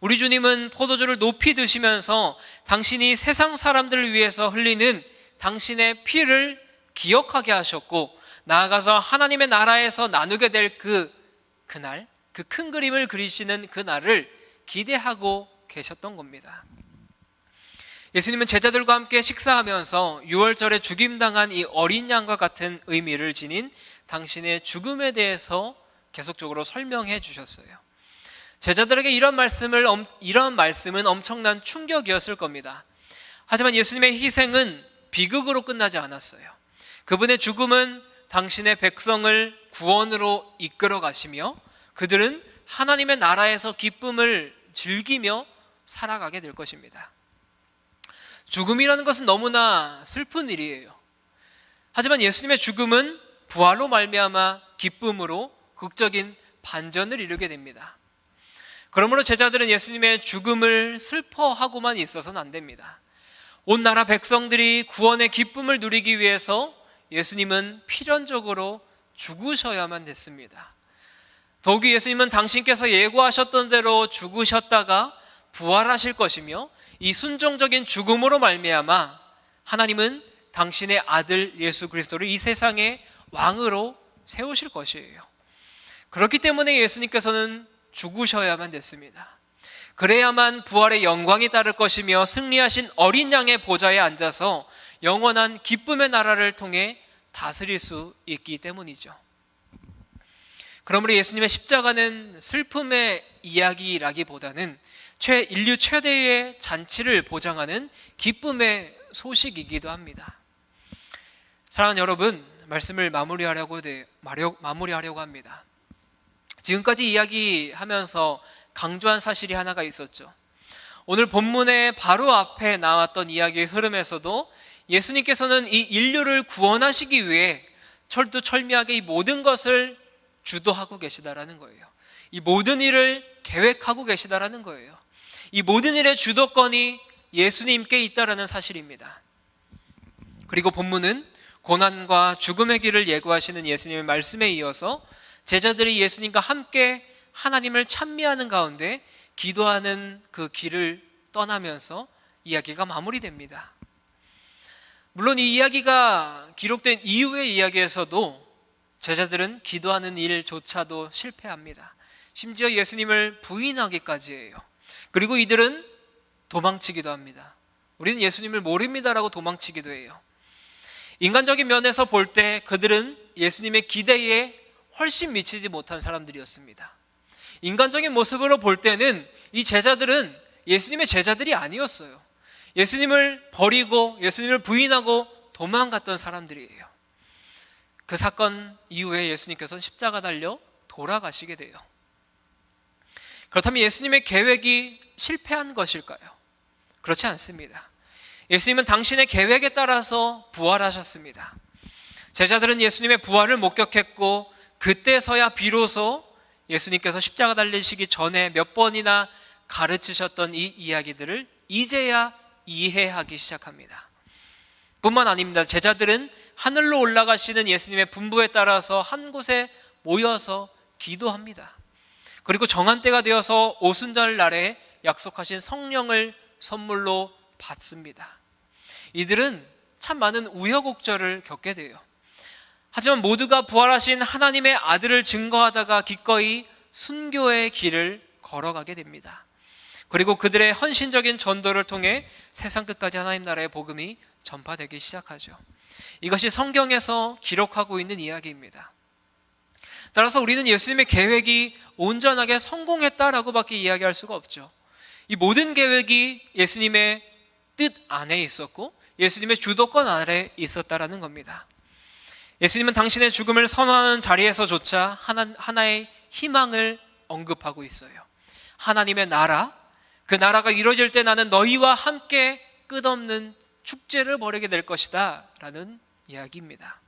우리 주님은 포도주를 높이 드시면서 당신이 세상 사람들을 위해서 흘리는 당신의 피를 기억하게 하셨고, 나아가서 하나님의 나라에서 나누게 될 그날, 그 큰 그림을 그리시는 그날을 기대하고 계셨던 겁니다. 예수님은 제자들과 함께 식사하면서 유월절에 죽임당한 이 어린 양과 같은 의미를 지닌 당신의 죽음에 대해서 계속적으로 설명해 주셨어요. 제자들에게 이런 말씀은 엄청난 충격이었을 겁니다. 하지만 예수님의 희생은 비극으로 끝나지 않았어요. 그분의 죽음은 당신의 백성을 구원으로 이끌어 가시며 그들은 하나님의 나라에서 기쁨을 즐기며 살아가게 될 것입니다. 죽음이라는 것은 너무나 슬픈 일이에요. 하지만 예수님의 죽음은 부활로 말미암아 기쁨으로 극적인 반전을 이루게 됩니다. 그러므로 제자들은 예수님의 죽음을 슬퍼하고만 있어서는 안 됩니다. 온 나라 백성들이 구원의 기쁨을 누리기 위해서 예수님은 필연적으로 죽으셔야만 됐습니다. 더욱이 예수님은 당신께서 예고하셨던 대로 죽으셨다가 부활하실 것이며 이 순종적인 죽음으로 말미암아 하나님은 당신의 아들 예수 그리스도를 이 세상의 왕으로 세우실 것이에요. 그렇기 때문에 예수님께서는 죽으셔야만 됐습니다. 그래야만 부활의 영광이 따를 것이며 승리하신 어린 양의 보좌에 앉아서 영원한 기쁨의 나라를 통해 다스릴 수 있기 때문이죠. 그러므로 예수님의 십자가는 슬픔의 이야기라기보다는 인류 최대의 잔치를 보장하는 기쁨의 소식이기도 합니다. 사랑하는 여러분, 말씀을 마무리하려고 합니다. 지금까지 이야기하면서 강조한 사실이 하나가 있었죠. 오늘 본문의 바로 앞에 나왔던 이야기의 흐름에서도 예수님께서는 이 인류를 구원하시기 위해 철두철미하게 이 모든 것을 주도하고 계시다라는 거예요. 이 모든 일을 계획하고 계시다라는 거예요. 이 모든 일의 주도권이 예수님께 있다라는 사실입니다. 그리고 본문은 고난과 죽음의 길을 예고하시는 예수님의 말씀에 이어서 제자들이 예수님과 함께 하나님을 찬미하는 가운데 기도하는 그 길을 떠나면서 이야기가 마무리됩니다. 물론 이 이야기가 기록된 이후의 이야기에서도 제자들은 기도하는 일조차도 실패합니다. 심지어 예수님을 부인하기까지 해요. 그리고 이들은 도망치기도 합니다. 우리는 예수님을 모릅니다라고 도망치기도 해요. 인간적인 면에서 볼 때 그들은 예수님의 기대에 훨씬 미치지 못한 사람들이었습니다. 인간적인 모습으로 볼 때는 이 제자들은 예수님의 제자들이 아니었어요. 예수님을 버리고 예수님을 부인하고 도망갔던 사람들이에요. 그 사건 이후에 예수님께서는 십자가 달려 돌아가시게 돼요. 그렇다면 예수님의 계획이 실패한 것일까요? 그렇지 않습니다. 예수님은 당신의 계획에 따라서 부활하셨습니다. 제자들은 예수님의 부활을 목격했고 그때서야 비로소 예수님께서 십자가 달리시기 전에 몇 번이나 가르치셨던 이 이야기들을 이제야 이해하기 시작합니다. 뿐만 아닙니다. 제자들은 하늘로 올라가시는 예수님의 분부에 따라서 한 곳에 모여서 기도합니다. 그리고 정한 때가 되어서 오순절 날에 약속하신 성령을 선물로 받습니다. 이들은 참 많은 우여곡절을 겪게 돼요. 하지만 모두가 부활하신 하나님의 아들을 증거하다가 기꺼이 순교의 길을 걸어가게 됩니다. 그리고 그들의 헌신적인 전도를 통해 세상 끝까지 하나님 나라의 복음이 전파되기 시작하죠. 이것이 성경에서 기록하고 있는 이야기입니다. 따라서 우리는 예수님의 계획이 온전하게 성공했다라고 밖에 이야기할 수가 없죠. 이 모든 계획이 예수님의 뜻 안에 있었고 예수님의 주도권 아래 있었다라는 겁니다. 예수님은 당신의 죽음을 선언하는 자리에서조차 하나의 희망을 언급하고 있어요. 하나님의 나라, 그 나라가 이루어질 때 나는 너희와 함께 끝없는 축제를 벌이게 될 것이다 라는 이야기입니다.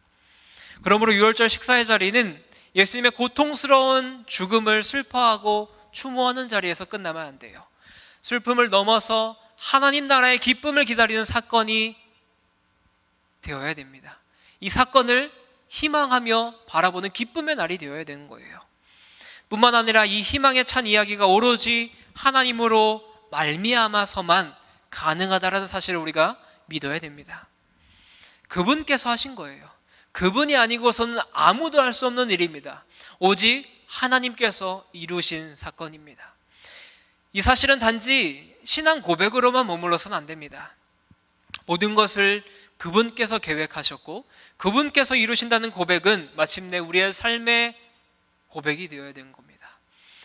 그러므로 유월절 식사의 자리는 예수님의 고통스러운 죽음을 슬퍼하고 추모하는 자리에서 끝나면 안 돼요. 슬픔을 넘어서 하나님 나라의 기쁨을 기다리는 사건이 되어야 됩니다. 이 사건을 희망하며 바라보는 기쁨의 날이 되어야 되는 거예요. 뿐만 아니라 이 희망에 찬 이야기가 오로지 하나님으로 말미암아서만 가능하다라는 사실을 우리가 믿어야 됩니다. 그분께서 하신 거예요. 그분이 아니고서는 아무도 할 수 없는 일입니다. 오직 하나님께서 이루신 사건입니다. 이 사실은 단지 신앙 고백으로만 머물러서는 안 됩니다. 모든 것을 그분께서 계획하셨고 그분께서 이루신다는 고백은 마침내 우리의 삶의 고백이 되어야 되는 겁니다.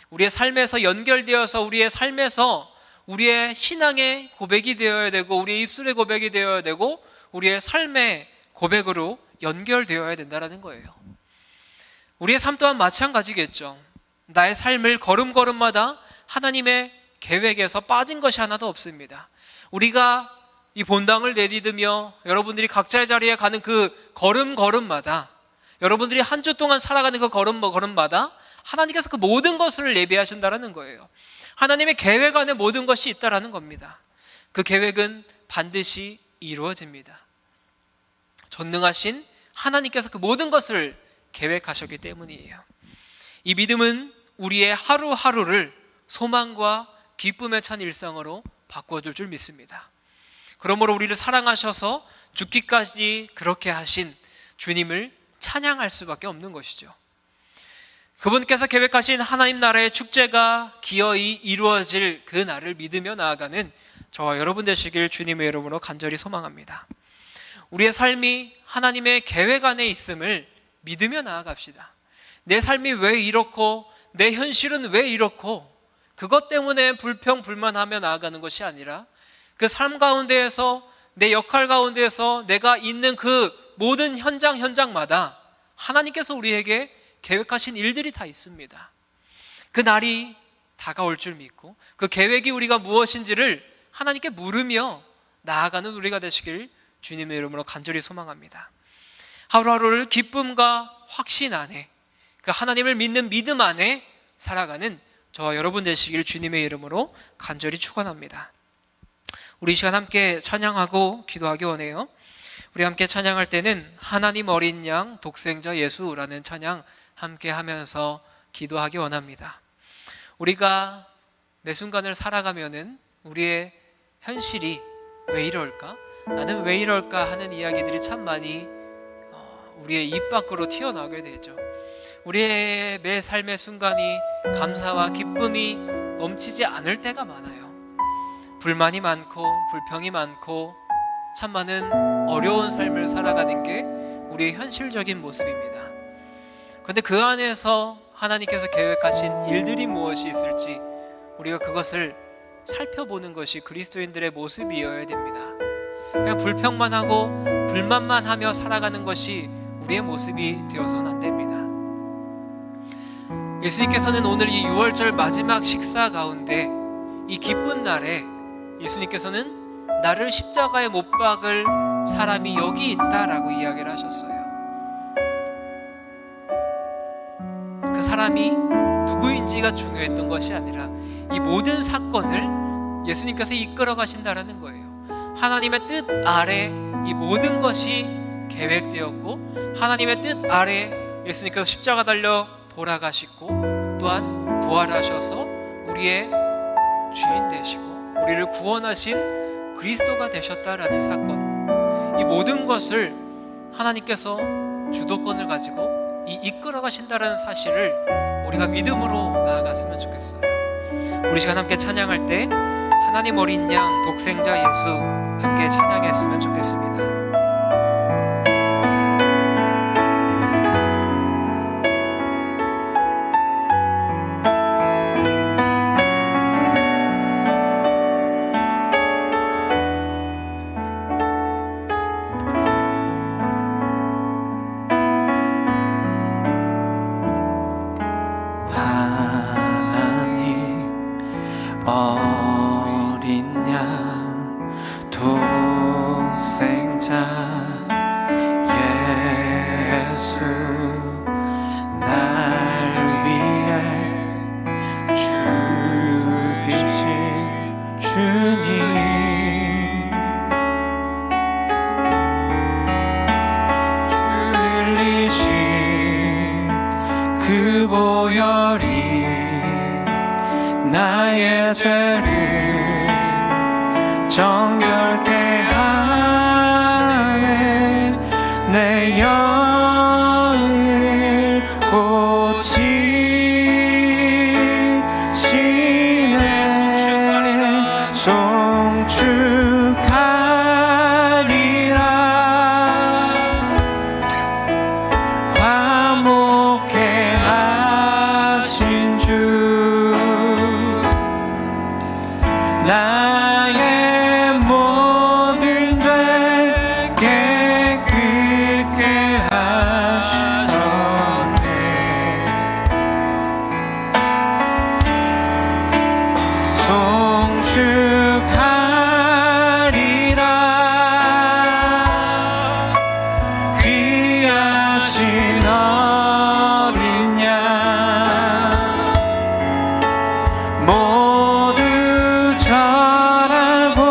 우리의 삶에서 연결되어서 우리의 삶에서 우리의 신앙의 고백이 되어야 되고 우리의 입술의 고백이 되어야 되고 우리의 삶의 고백으로 연결되어야 된다는 거예요. 우리의 삶 또한 마찬가지겠죠. 나의 삶을 걸음걸음마다 하나님의 계획에서 빠진 것이 하나도 없습니다. 우리가 이 본당을 내딛으며 여러분들이 각자의 자리에 가는 그 걸음걸음마다 여러분들이 한 주 동안 살아가는 그 걸음걸음마다 하나님께서 그 모든 것을 예비하신다는 거예요. 하나님의 계획 안에 모든 것이 있다는 겁니다. 그 계획은 반드시 이루어집니다. 전능하신 하나님께서 그 모든 것을 계획하셨기 때문이에요. 이 믿음은 우리의 하루하루를 소망과 기쁨에 찬 일상으로 바꿔줄 줄 믿습니다. 그러므로 우리를 사랑하셔서 죽기까지 그렇게 하신 주님을 찬양할 수밖에 없는 것이죠. 그분께서 계획하신 하나님 나라의 축제가 기어이 이루어질 그 날을 믿으며 나아가는 저와 여러분 되시길 주님의 이름으로 간절히 소망합니다. 우리의 삶이 하나님의 계획 안에 있음을 믿으며 나아갑시다. 내 삶이 왜 이렇고 내 현실은 왜 이렇고 그것 때문에 불평불만하며 나아가는 것이 아니라 그 삶 가운데에서 내 역할 가운데에서 내가 있는 그 모든 현장마다 하나님께서 우리에게 계획하신 일들이 다 있습니다. 그 날이 다가올 줄 믿고 그 계획이 우리가 무엇인지를 하나님께 물으며 나아가는 우리가 되시길 주님의 이름으로 간절히 소망합니다. 하루하루를 기쁨과 확신 안에 그 하나님을 믿는 믿음 안에 살아가는 저와 여러분 되시길 주님의 이름으로 간절히 축원합니다. 우리 이 시간 함께 찬양하고 기도하기 원해요. 우리 함께 찬양할 때는 하나님 어린 양 독생자 예수라는 찬양 함께 하면서 기도하기 원합니다. 우리가 매 순간을 살아가면은 우리의 현실이 왜 이럴까? 나는 왜 이럴까? 하는 이야기들이 참 많이 우리의 입 밖으로 튀어나오게 되죠. 우리의 매 삶의 순간이 감사와 기쁨이 넘치지 않을 때가 많아요. 불만이 많고 불평이 많고 참 많은 어려운 삶을 살아가는 게 우리의 현실적인 모습입니다. 그런데 그 안에서 하나님께서 계획하신 일들이 무엇이 있을지 우리가 그것을 살펴보는 것이 그리스도인들의 모습이어야 됩니다. 그냥 불평만 하고 불만만 하며 살아가는 것이 우리의 모습이 되어서는 안 됩니다. 예수님께서는 오늘 이 유월절 마지막 식사 가운데 이 기쁜 날에 예수님께서는 나를 십자가에 못 박을 사람이 여기 있다라고 이야기를 하셨어요. 그 사람이 누구인지가 중요했던 것이 아니라 이 모든 사건을 예수님께서 이끌어 가신다라는 거예요. 하나님의 뜻 아래 이 모든 것이 계획되었고, 하나님의 뜻 아래 예수님께서 십자가 달려 돌아가시고 또한 부활하셔서 우리의 주인 되시고 우리를 구원하신 그리스도가 되셨다라는 사건, 이 모든 것을 하나님께서 주도권을 가지고 이끌어 가신다라는 사실을 우리가 믿음으로 나아갔으면 좋겠어요. 우리 시간 함께 찬양할 때 하나님 어린 양 독생자 예수 함께 찬양했으면 좋겠습니다. 어린 양 독생자 예수 날 위해 죽으신 주님, 흘리신 그 보혈이 나의 죄를 정결케 하네, 내 영을 고치시네. 송축하리라. 화목케 하신 주, 나의 모든 죄 깨끗게 하셨네. 송축하리라. 귀하신 어린 양 모두 절하고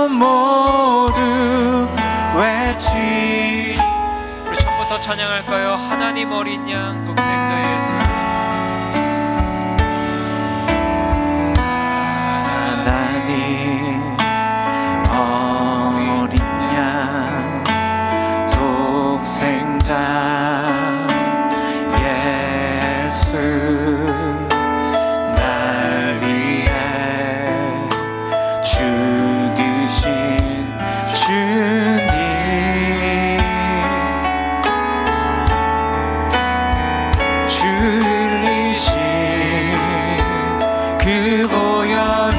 모두 외치. 우리 처음부터 찬양할까요? 하나님 어린 양 독생자 예수. 하나님 어린 양 독생자 예수 날 위해 죽으신 주님, 흘리신 그 보혈이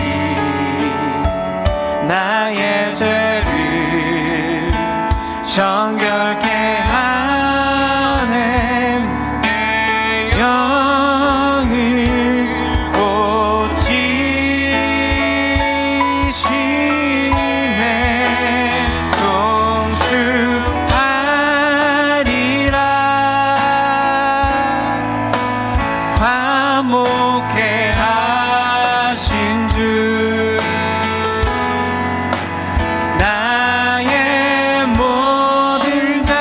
나의 죄를 정결케 하네, 내 영을 고치시네. 송축하리라. 화목케 하신 주, 나의 모든 죄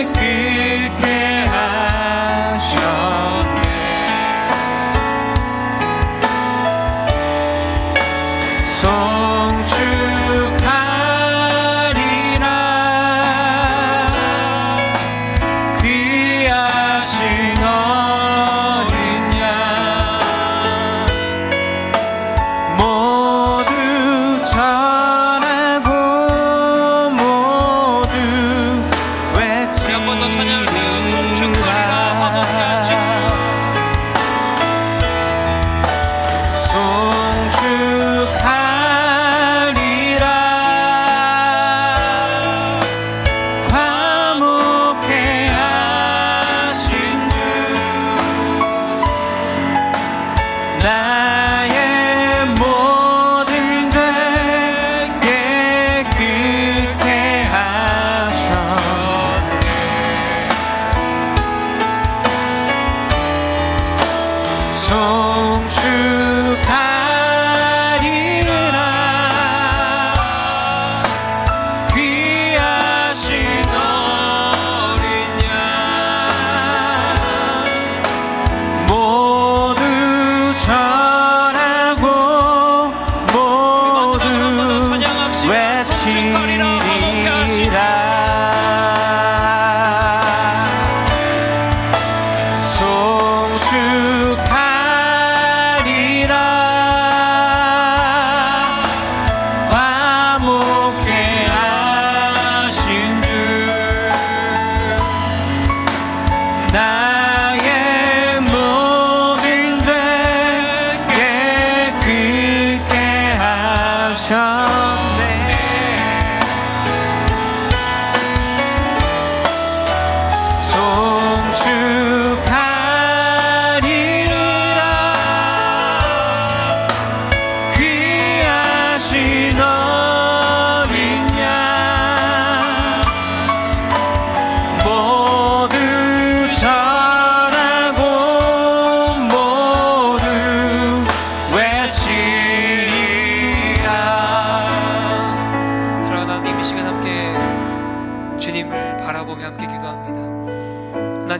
깨끗게 하셨네. 송축하리라. 귀하신 어린 양 모두 절하고 모두 외치. 한 번 더 찬양할게요. 송축하리라. 화목케 하신 송축하리라. 화목케 하신 주, 나의 모든 죄 깨끗게 하셨네. 송축하리라.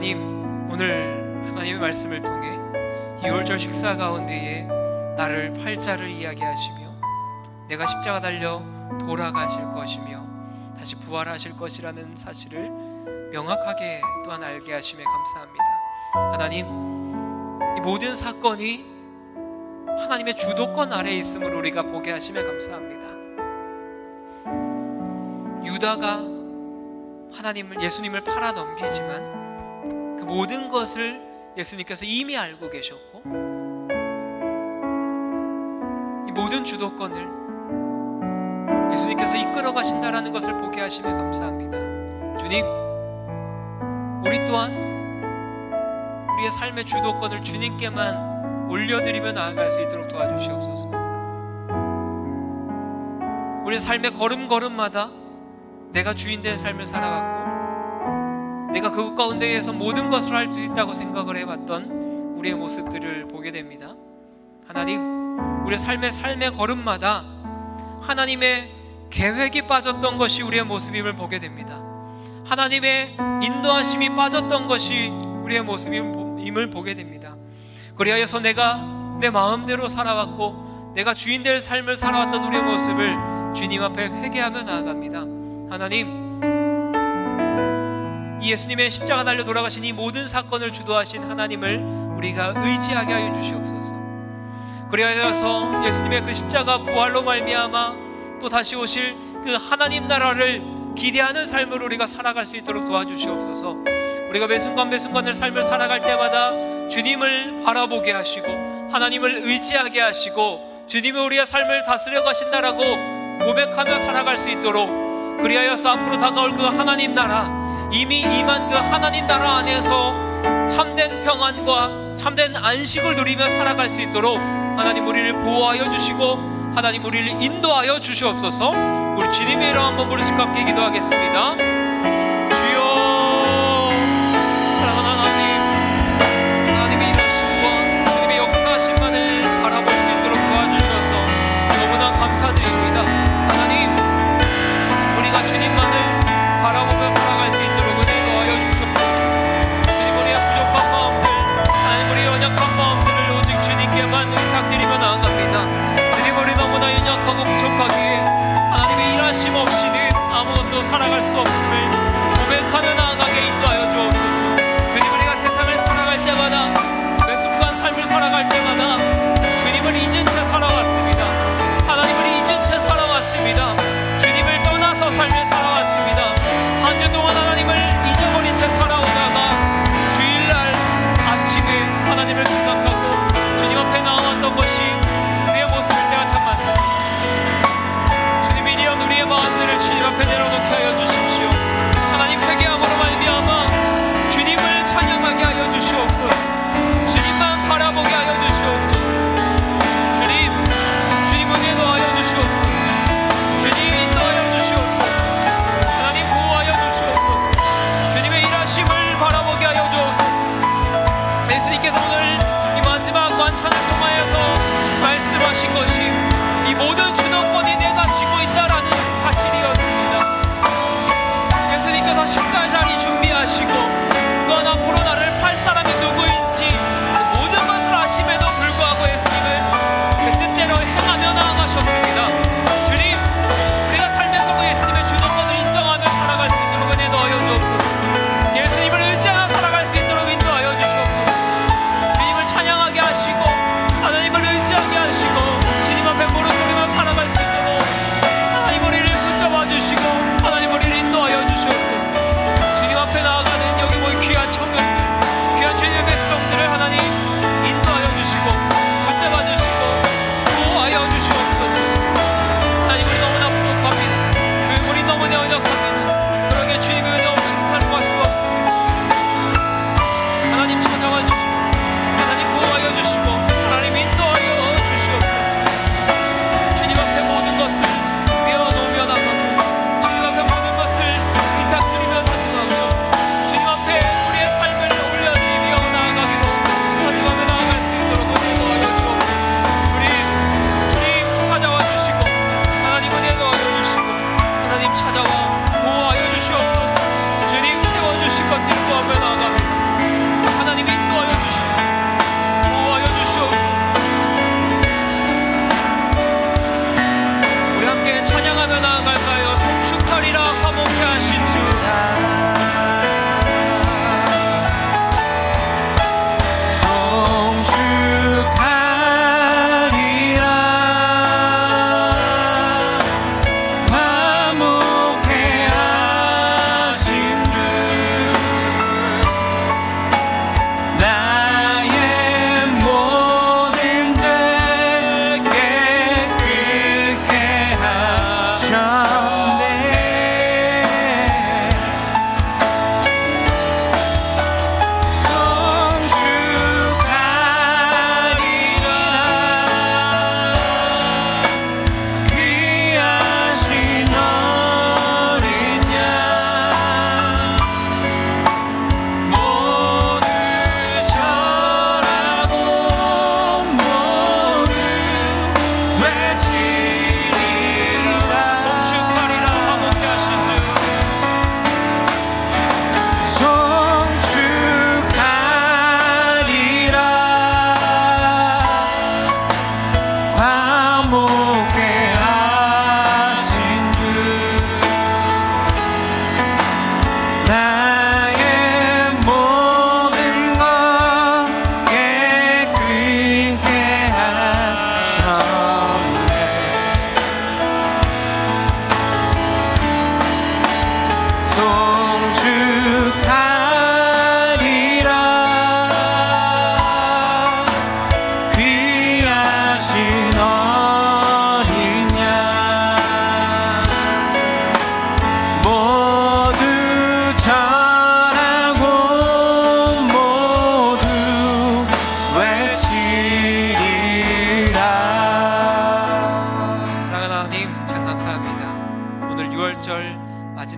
하나님, 오늘 하나님의 말씀을 통해 유월절 식사 가운데에 나를 팔자를 이야기하시며 내가 십자가 달려 돌아가실 것이며 다시 부활하실 것이라는 사실을 명확하게 또한 알게 하심에 감사합니다. 하나님, 이 모든 사건이 하나님의 주도권 아래에 있음을 우리가 보게 하심에 감사합니다. 유다가 예수님을 팔아 넘기지만 그 모든 것을 예수님께서 이미 알고 계셨고 이 모든 주도권을 예수님께서 이끌어 가신다라는 것을 보게 하심에 감사합니다. 주님, 우리 또한 우리의 삶의 주도권을 주님께만 올려드리며 나아갈 수 있도록 도와주시옵소서. 우리의 삶의 걸음걸음마다 내가 주인된 삶을 살아왔고 내가 그것 가운데에서 모든 것을 할 수 있다고 생각을 해왔던 우리의 모습들을 보게 됩니다. 하나님, 우리의 삶의 걸음마다 하나님의 계획이 빠졌던 것이 우리의 모습임을 보게 됩니다. 하나님의 인도하심이 빠졌던 것이 우리의 모습임을 보게 됩니다. 그리하여서 내가 내 마음대로 살아왔고 내가 주인 될 삶을 살아왔던 우리의 모습을 주님 앞에 회개하며 나아갑니다. 하나님, 이 예수님의 십자가 달려 돌아가신 이 모든 사건을 주도하신 하나님을 우리가 의지하게 하여 주시옵소서. 그리하여서 예수님의 그 십자가 부활로 말미암아 또 다시 오실 그 하나님 나라를 기대하는 삶을 우리가 살아갈 수 있도록 도와주시옵소서. 우리가 매 순간을 삶을 살아갈 때마다 주님을 바라보게 하시고 하나님을 의지하게 하시고 주님이 우리의 삶을 다스려 가신다라고 고백하며 살아갈 수 있도록, 그리하여서 앞으로 다가올 그 하나님 나라, 이미 임한 그 하나님 나라 안에서 참된 평안과 참된 안식을 누리며 살아갈 수 있도록 하나님 우리를 보호하여 주시고 하나님 우리를 인도하여 주시옵소서. 우리 주님의 이름 한번 부르시고 함께 기도하겠습니다. 주여, 사랑하는 하나님, 하나님의 일하심과 주님의 역사하심만을 바라볼 수 있도록 도와주셔서 너무나 감사드립니다. 하나님, 우리가 주님만을 바라보며 살아갈 수 있도록 은혜 더하여 주시옵소서. 주님, 우리의 부족한 마음들, 하나님 우리의 연약한 마음들을 오직 주님께만 의탁드리며 나아갑니다. 주님, 우리 너무나 연약하고 부족하기에 하나님의 일하심 없이는 아무것도 살아갈 수 없음을 고백하며 나아가게 인도하여 주옵소서. 주님, 우리가 세상을 살아갈 때마다 매 순간 삶을 살아갈 때마다 주님을 잊은 채 살아왔습니다. 하나님을 잊은 채 살아왔습니다. 주님을 떠나서 삶을 살아왔습니다. 한 주 동안 하나님을 잊어버린 채 살아오다가 주일날 아침에 하나님을 생각하고 주님 앞에 나와왔던 것이 우리의 모습일 때가 참 많습니다. 주님, 이리온 우리의 마음들을 주님 앞에 내려놓게 하여 주십시오. 하나님, 회개함으로 말미암아 주님을 찬양하게 하여 주시옵소서. 주님만 바라보게 하여 주시옵소서. 주님 은혜 더하여 주시옵소서. 주님 인도하여 주시옵소서. 하나님 보호하여 주시옵소서. 주님의 일하심을 바라보게 하여 주옵소서. 예수님께서 오늘 이 마지막 완찬을 통하여서 말씀하신 것이 이 모든 주도권이 내가 쥐고 있다라는 사실이었습니다. 예수님께서 식사 자리 준비하시고 또한 앞으로 나를 팔 사람이 누구인지 그 모든 것을 아심에도 불구하고 예수님은 그 뜻대로 행하며 나아가셨습니다. 주님, 우리가 삶에서 그 예수님의 주도권을 인정하며 살아갈 수 있도록 은혜 넣어여 주옵소서. 예수님을 의지하며 살아갈 수 있도록 인도하여 주시옵소서. 주님을 찬양하게 하시고 하나님을 의지하게 하시고 주님 앞에 무릎 꿇으며 살아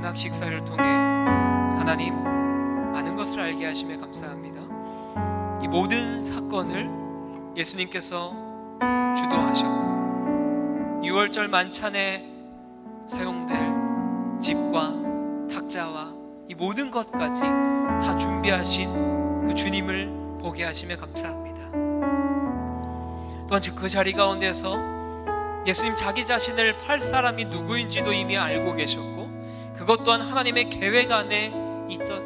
마지막 식사를 통해 하나님 많은 것을 알게 하심에 감사합니다. 이 모든 사건을 예수님께서 주도하셨고 6월절 만찬에 사용될 집과 탁자와 이 모든 것까지 다 준비하신 그 주님을 보게 하심에 감사합니다. 또한 그 자리 가운데서 예수님 자기 자신을 팔 사람이 누구인지도 이미 알고 계셨고 그것 또한 하나님의 계획 안에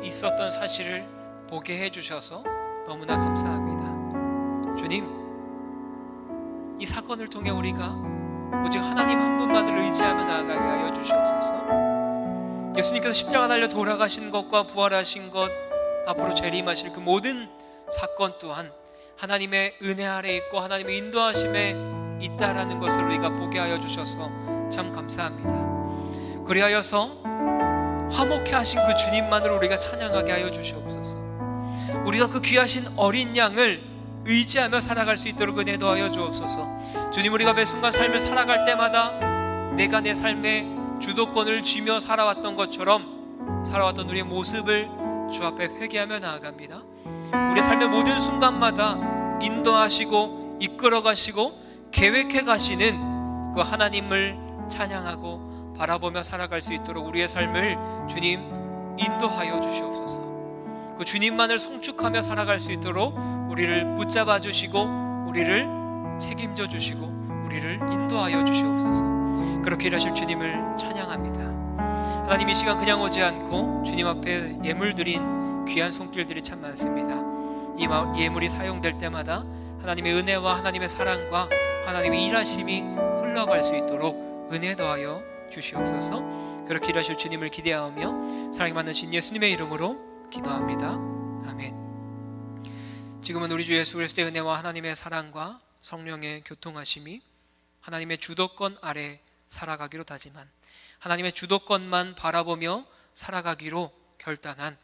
있었던 사실을 보게 해주셔서 너무나 감사합니다. 주님, 이 사건을 통해 우리가 오직 하나님 한 분만을 의지하며 나아가게 하여 주시옵소서. 예수님께서 십자가 달려 돌아가신 것과 부활하신 것, 앞으로 재림하실 그 모든 사건 또한 하나님의 은혜 아래 있고 하나님의 인도하심에 있다라는 것을 우리가 보게 하여 주셔서 참 감사합니다. 그리하여서 화목해 하신 그 주님만을 우리가 찬양하게 하여 주시옵소서. 우리가 그 귀하신 어린 양을 의지하며 살아갈 수 있도록 은혜 더하여 주옵소서. 주님, 우리가 매 순간 삶을 살아갈 때마다 내가 내 삶의 주도권을 쥐며 살아왔던 것처럼 살아왔던 우리의 모습을 주 앞에 회개하며 나아갑니다. 우리 삶의 모든 순간마다 인도하시고 이끌어가시고 계획해 가시는 그 하나님을 찬양하고 바라보며 살아갈 수 있도록 우리의 삶을 주님 인도하여 주시옵소서. 그 주님만을 송축하며 살아갈 수 있도록 우리를 붙잡아 주시고 우리를 책임져 주시고 우리를 인도하여 주시옵소서. 그렇게 일하실 주님을 찬양합니다. 하나님, 이 시간 그냥 오지 않고 주님 앞에 예물 드린 귀한 손길들이 참 많습니다. 이 예물이 사용될 때마다 하나님의 은혜와 하나님의 사랑과 하나님의 일하심이 흘러갈 수 있도록 은혜 더하여 주시옵소서. 그렇게 일하실 주님을 기대하며 사랑이 많으신 예수님의 이름으로 기도합니다. 아멘. 지금은 우리 주 예수 그리스도의 은혜와 하나님의 사랑과 성령의 교통하심이 하나님의 주도권 아래 살아가기로 다짐한, 하나님의 주도권만 바라보며 살아가기로 결단한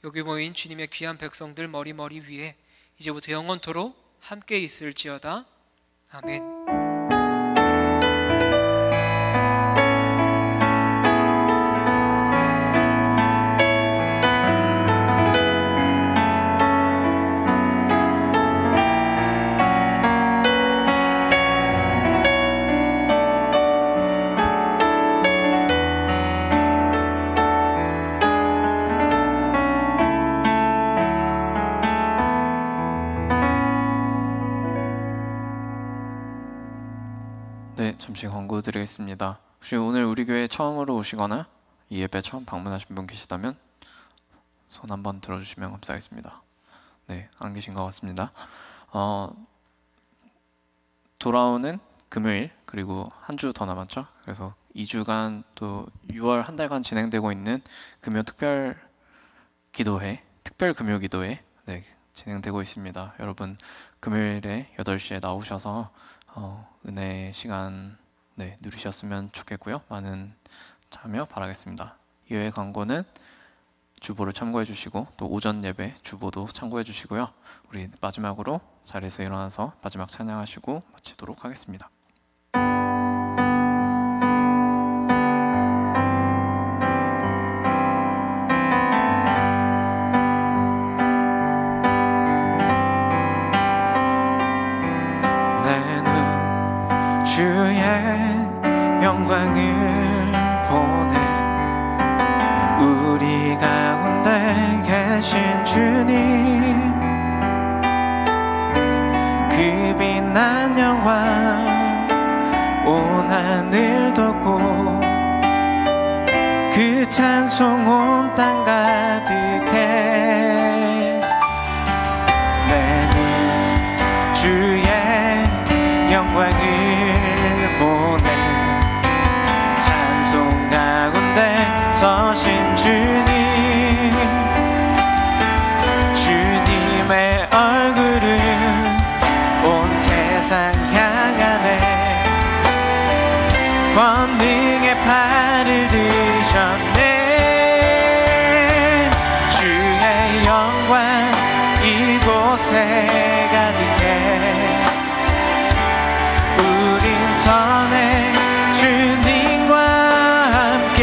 여기 모인 주님의 귀한 백성들 머리 위에 이제부터 영원토록 함께 있을지어다. 아멘. 네, 잠시 광고 드리겠습니다. 혹시 오늘 우리 교회 처음으로 오시거나 이 예배 처음 방문하신 분 계시다면 손 한번 들어주시면 감사하겠습니다. 네, 안 계신 것 같습니다. 돌아오는 금요일 그리고 한 주 더 남았죠. 그래서 2주간 또 6월 한 달간 진행되고 있는 금요 특별 기도회, 특별 금요 기도회 진행되고 있습니다. 여러분 금요일에 8시에 나오셔서 은혜 시간 누리셨으면 좋겠고요. 많은 참여 바라겠습니다. 이외의 광고는 주보를 참고해 주시고 또 오전 예배 주보도 참고해 주시고요. 우리 마지막으로 자리에서 일어나서 마지막 찬양하시고 마치도록 하겠습니다. 주의 영광을 보내 우리 가운데 계신 주님 그 빛난 영광 온 하늘 덮고 그 찬송 온 땅 가득해 내 눈 주의 영광을 보내 찬송 가운데 서신 주님 주님의 얼굴은 온 세상 향하네 권능의 팔을 드셨네 주의 영광 이곳에 가득해 우린 선해 주님과 함께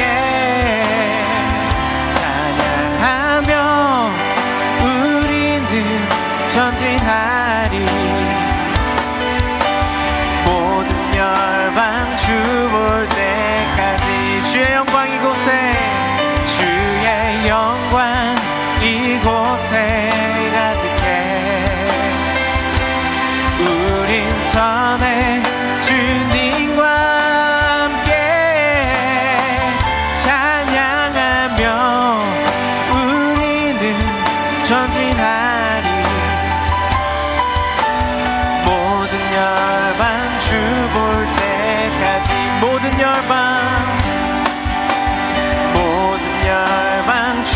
주의 영광 이곳에 주의 영광 이곳에 가득해 우린 선해 주님과 함께 찬양하며 우리는 전진하리 모든 열방 주 볼 때까지 모든 열방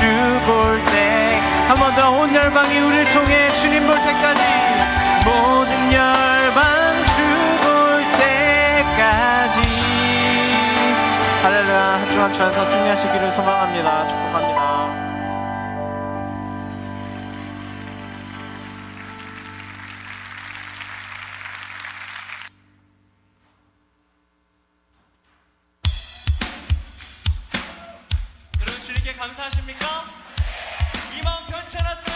주 볼 때 한 번 더 온 열방이 우리를 통해 주님 볼 때까지 모든 열방 주 볼 때까지 할렐루야 한 주 한 주 안에서 승리하시기를 소망합니다. 축복합니다. 여러분 주님께 감사하십니까? 이 마음 변치 않았으면